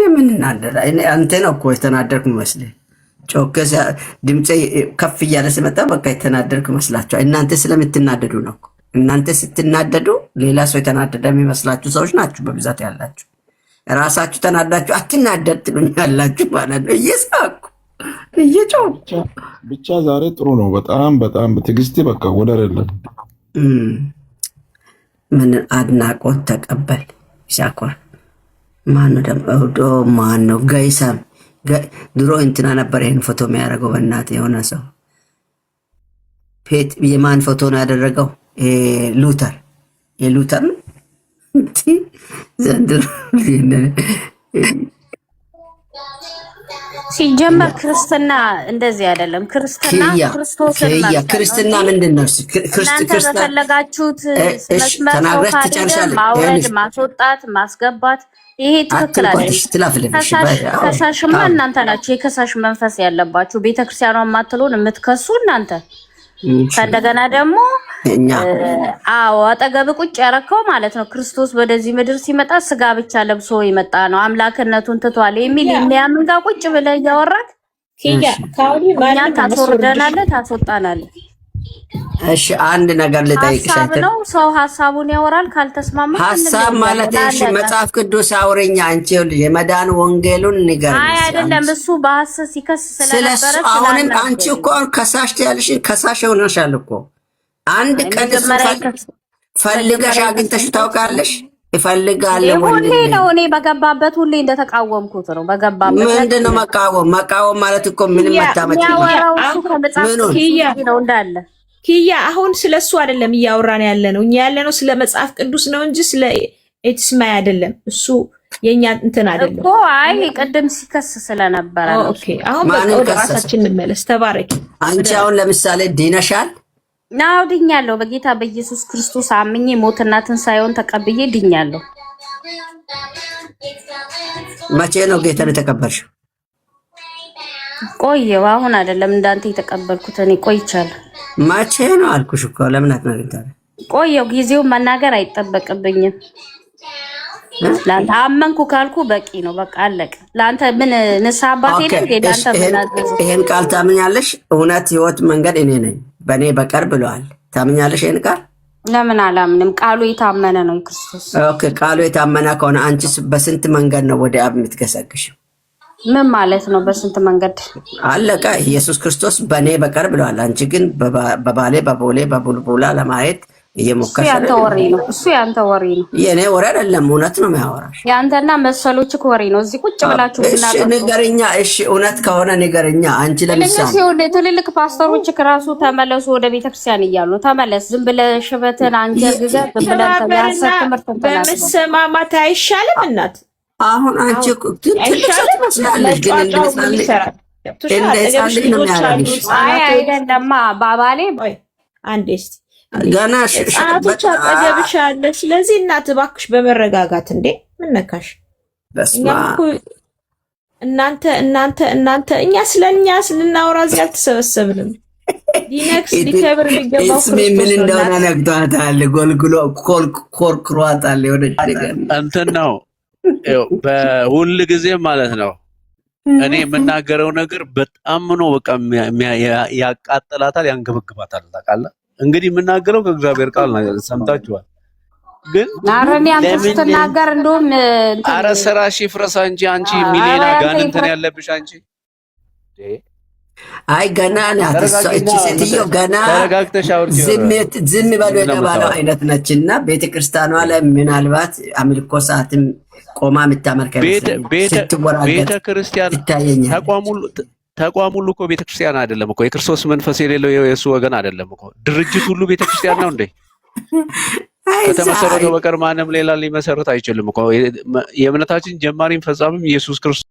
[SPEAKER 3] ምን እናደዳ? አንተ ነው እኮ የተናደርኩ መስለህ። ጮከስ ድምጼ ከፍ እያለ ሲመጣ በቃ የተናደርኩ መስላችሁ። እናንተ ስለምትናደዱ ነው እኮ። እናንተ ስትናደዱ ሌላ ሰው የተናደደ የሚመስላችሁ ሰዎች ናችሁ በብዛት ያላችሁ። ራሳችሁ ተናዳችሁ አትናደድ ትሉኛላችሁ ማለት ነው። እየሳኩ እየጮኩ
[SPEAKER 10] ብቻ ዛሬ ጥሩ ነው። በጣም በጣም ትዕግስቴ በቃ ወደር የለም።
[SPEAKER 3] ምን አድናቆት ተቀበል። ይሳኮር ማነው ደግሞ ማነው? ገይሳም ድሮ እንትና ነበር ይሄን ፎቶ የሚያደርገው። በእናትህ የሆነ ሰው ፔት የማን ፎቶ ነው ያደረገው? ሉተር የሉተር ነው ዘንድሮ
[SPEAKER 7] ሲጀመር ክርስትና እንደዚህ አይደለም። ክርስትና ክርስቶስን
[SPEAKER 3] ክርስትና ምንድን ነው?
[SPEAKER 7] ክርስትና ፈለጋችሁት መስመር ማውረድ፣ ማስወጣት፣ ማስገባት ይሄ ትክክል አይደለም። ከሳሽማ እናንተ ናችሁ። የከሳሽ መንፈስ ያለባችሁ ቤተክርስቲያኗን ማትሉን የምትከሱ እናንተ። ከእንደገና ደግሞ አጠገብ ቁጭ ያረከው ማለት ነው። ክርስቶስ ወደዚህ ምድር ሲመጣ ስጋ ብቻ ለብሶ የመጣ ነው፣ አምላክነቱን ትቷል የሚል የሚያምን ጋር ቁጭ ብለህ እያወራክ እኛን ታስወርደናለህ፣ ታስወጣናለህ።
[SPEAKER 3] እሺ አንድ ነገር ልጠይቅሽ።
[SPEAKER 7] ነው ሰው ሀሳቡን ያወራል። ካልተስማማ
[SPEAKER 3] ሀሳብ ማለት እሺ መጽሐፍ ቅዱስ አውረኛ። አንቺ የመዳን ወንጌሉን ንገሪኝ።
[SPEAKER 7] አይ አይደለም እሱ በሐሰት ሲከስ ስለነበረ
[SPEAKER 3] አሁንም አንቺ እኮ ከሳሽ ያልሽ ከሳሽ ሆነሻል እኮ አንድ ቀን ፈልገሽ አግኝተሽ ታውቃለሽ? እፈልጋለሁ
[SPEAKER 7] ሁሌ ነው እኔ በገባበት ሁሌ እንደተቃወምኩት ነው። በገባበት
[SPEAKER 3] ምንድነው መቃወም? መቃወም ማለት እኮ ምንም መታመጥ
[SPEAKER 7] ነው እንዳለ
[SPEAKER 6] ኪያ አሁን ስለሱ አይደለም እያወራን ያለ ነው። እኛ ያለ ነው ስለ መጽሐፍ ቅዱስ ነው እንጂ ስለ ኤትስማይ አይደለም። እሱ የኛ እንትን አይደለም
[SPEAKER 7] እኮ። አይ ቅድም ሲከስ ስለነበረ ነው።
[SPEAKER 6] ኦኬ አሁን ወደ ራሳችን እንመለስ። ተባረክ።
[SPEAKER 3] አንቺ አሁን ለምሳሌ ዲነሻል?
[SPEAKER 7] ናው ድኛለሁ። በጌታ በኢየሱስ ክርስቶስ አምኜ ሞትና ትንሣኤውን ተቀብዬ ድኛለሁ።
[SPEAKER 3] መቼ ነው ጌታን የተቀበልሽው?
[SPEAKER 7] ቆየው። አሁን አይደለም እንዳንተ የተቀበልኩት እኔ ቆይቻለሁ።
[SPEAKER 3] መቼ ነው አልኩሽ እኮ። ለምን አትነግሪኝ?
[SPEAKER 7] ቆየው። ጊዜውን መናገር አይጠበቅብኝም። ላንተ አመንኩ ካልኩ በቂ ነው። በቃ አለቀ። ላንተ ምን ንስሐ አባት የለም ላንተ ምን አዘዘ?
[SPEAKER 3] ይሄን ቃል ታምኛለሽ? እውነት ህይወት መንገድ እኔ ነኝ በእኔ በቀር ብለዋል። ታምኛለሽ ይሄን ቃል?
[SPEAKER 7] ለምን አላምንም? ቃሉ የታመነ ነው የክርስቶስ።
[SPEAKER 3] ኦኬ ቃሉ የታመነ ከሆነ አንቺስ በስንት መንገድ ነው ወደ አብ የምትገሰግሽው?
[SPEAKER 7] ምን ማለት ነው በስንት መንገድ?
[SPEAKER 3] አለቀ። ኢየሱስ ክርስቶስ በእኔ በቀር ብለዋል። አንቺ ግን በባሌ በቦሌ በቡልቡላ ለማየት እየሞከርሽ ነው።
[SPEAKER 7] ያንተ ወሬ ነው እሱ። ያንተ ወሬ ነው፣ የኔ
[SPEAKER 3] ወሬ አይደለም። እውነት ነው የሚያወራሽ።
[SPEAKER 7] ያንተና መሰሎችህ ወሬ ነው። እዚህ ቁጭ ብላችሁ
[SPEAKER 3] እሺ ንገርኛ። እሺ እውነት ከሆነ ንገርኛ። አንቺ ለምሳሌ
[SPEAKER 7] ትልልቅ ፓስተሮች ራሱ ተመለሱ ወደ ቤተክርስቲያን እያሉ ነው። ተመለስ። ዝም ብለህ ሽበትን አንገርግዘህ ዝም ብለህ ያሰብ ትምህርት
[SPEAKER 6] በመሰማማት አይሻልም? እናት
[SPEAKER 3] አሁን አንቺ ትልቅ ሰው ትመስላለሽ፣ ግን እንደ ህፃን ልጅ ነው የሚያደርግሽ።
[SPEAKER 7] አይ አይደለማ ባባሌ
[SPEAKER 6] አንዴ እስኪ
[SPEAKER 3] ገና
[SPEAKER 6] ሰዓቶች አጠገብሽ አለ። ስለዚህ እናት እባክሽ በመረጋጋት እንዴ ምን ነካሽ? እናንተ እኛ ስለኛ ስልናወራ እዚህ አልተሰበሰብንም። ዲነክስ ሊከብር ሊገባው
[SPEAKER 3] ምን እንደሆነ ነግቷታል። ጎልጉሎ ኮርክሯታል። የሆነ
[SPEAKER 4] እንትን ነው በሁል ጊዜ ማለት ነው። እኔ የምናገረው ነገር በጣም ነው በቃ ያቃጥላታል፣ ያንገበግባታል። ታውቃለህ እንግዲህ የምናገረው ከእግዚአብሔር ቃል ነገር ሰምታችኋል። ግን
[SPEAKER 7] አረኔ አንተ ስትናገር እንደውም
[SPEAKER 4] አረ ስራሽ ይፍረሳ እንጂ አንቺ ሚሊዮን ጋንንት ነው ያለብሽ አንቺ።
[SPEAKER 3] አይ ገና ናት እቺ ሴትዮ ገና ዝም በሉ የተባለው አይነት ነችና ቤተክርስቲያኗ ላይ ምናልባት አምልኮ ሰዓትም ቆማ የምታመልከው
[SPEAKER 4] ቤተክርስቲያን ተቋም ሁሉ እኮ ቤተክርስቲያን አይደለም እኮ። የክርስቶስ መንፈስ የሌለው የሱ ወገን አይደለም እኮ። ድርጅት ሁሉ ቤተክርስቲያን ነው እንዴ? ከተመሰረተው በቀር ማንም ሌላ ሊመሰረት አይችልም እኮ። የእምነታችን ጀማሪም ፈጻሚም ኢየሱስ ክርስቶስ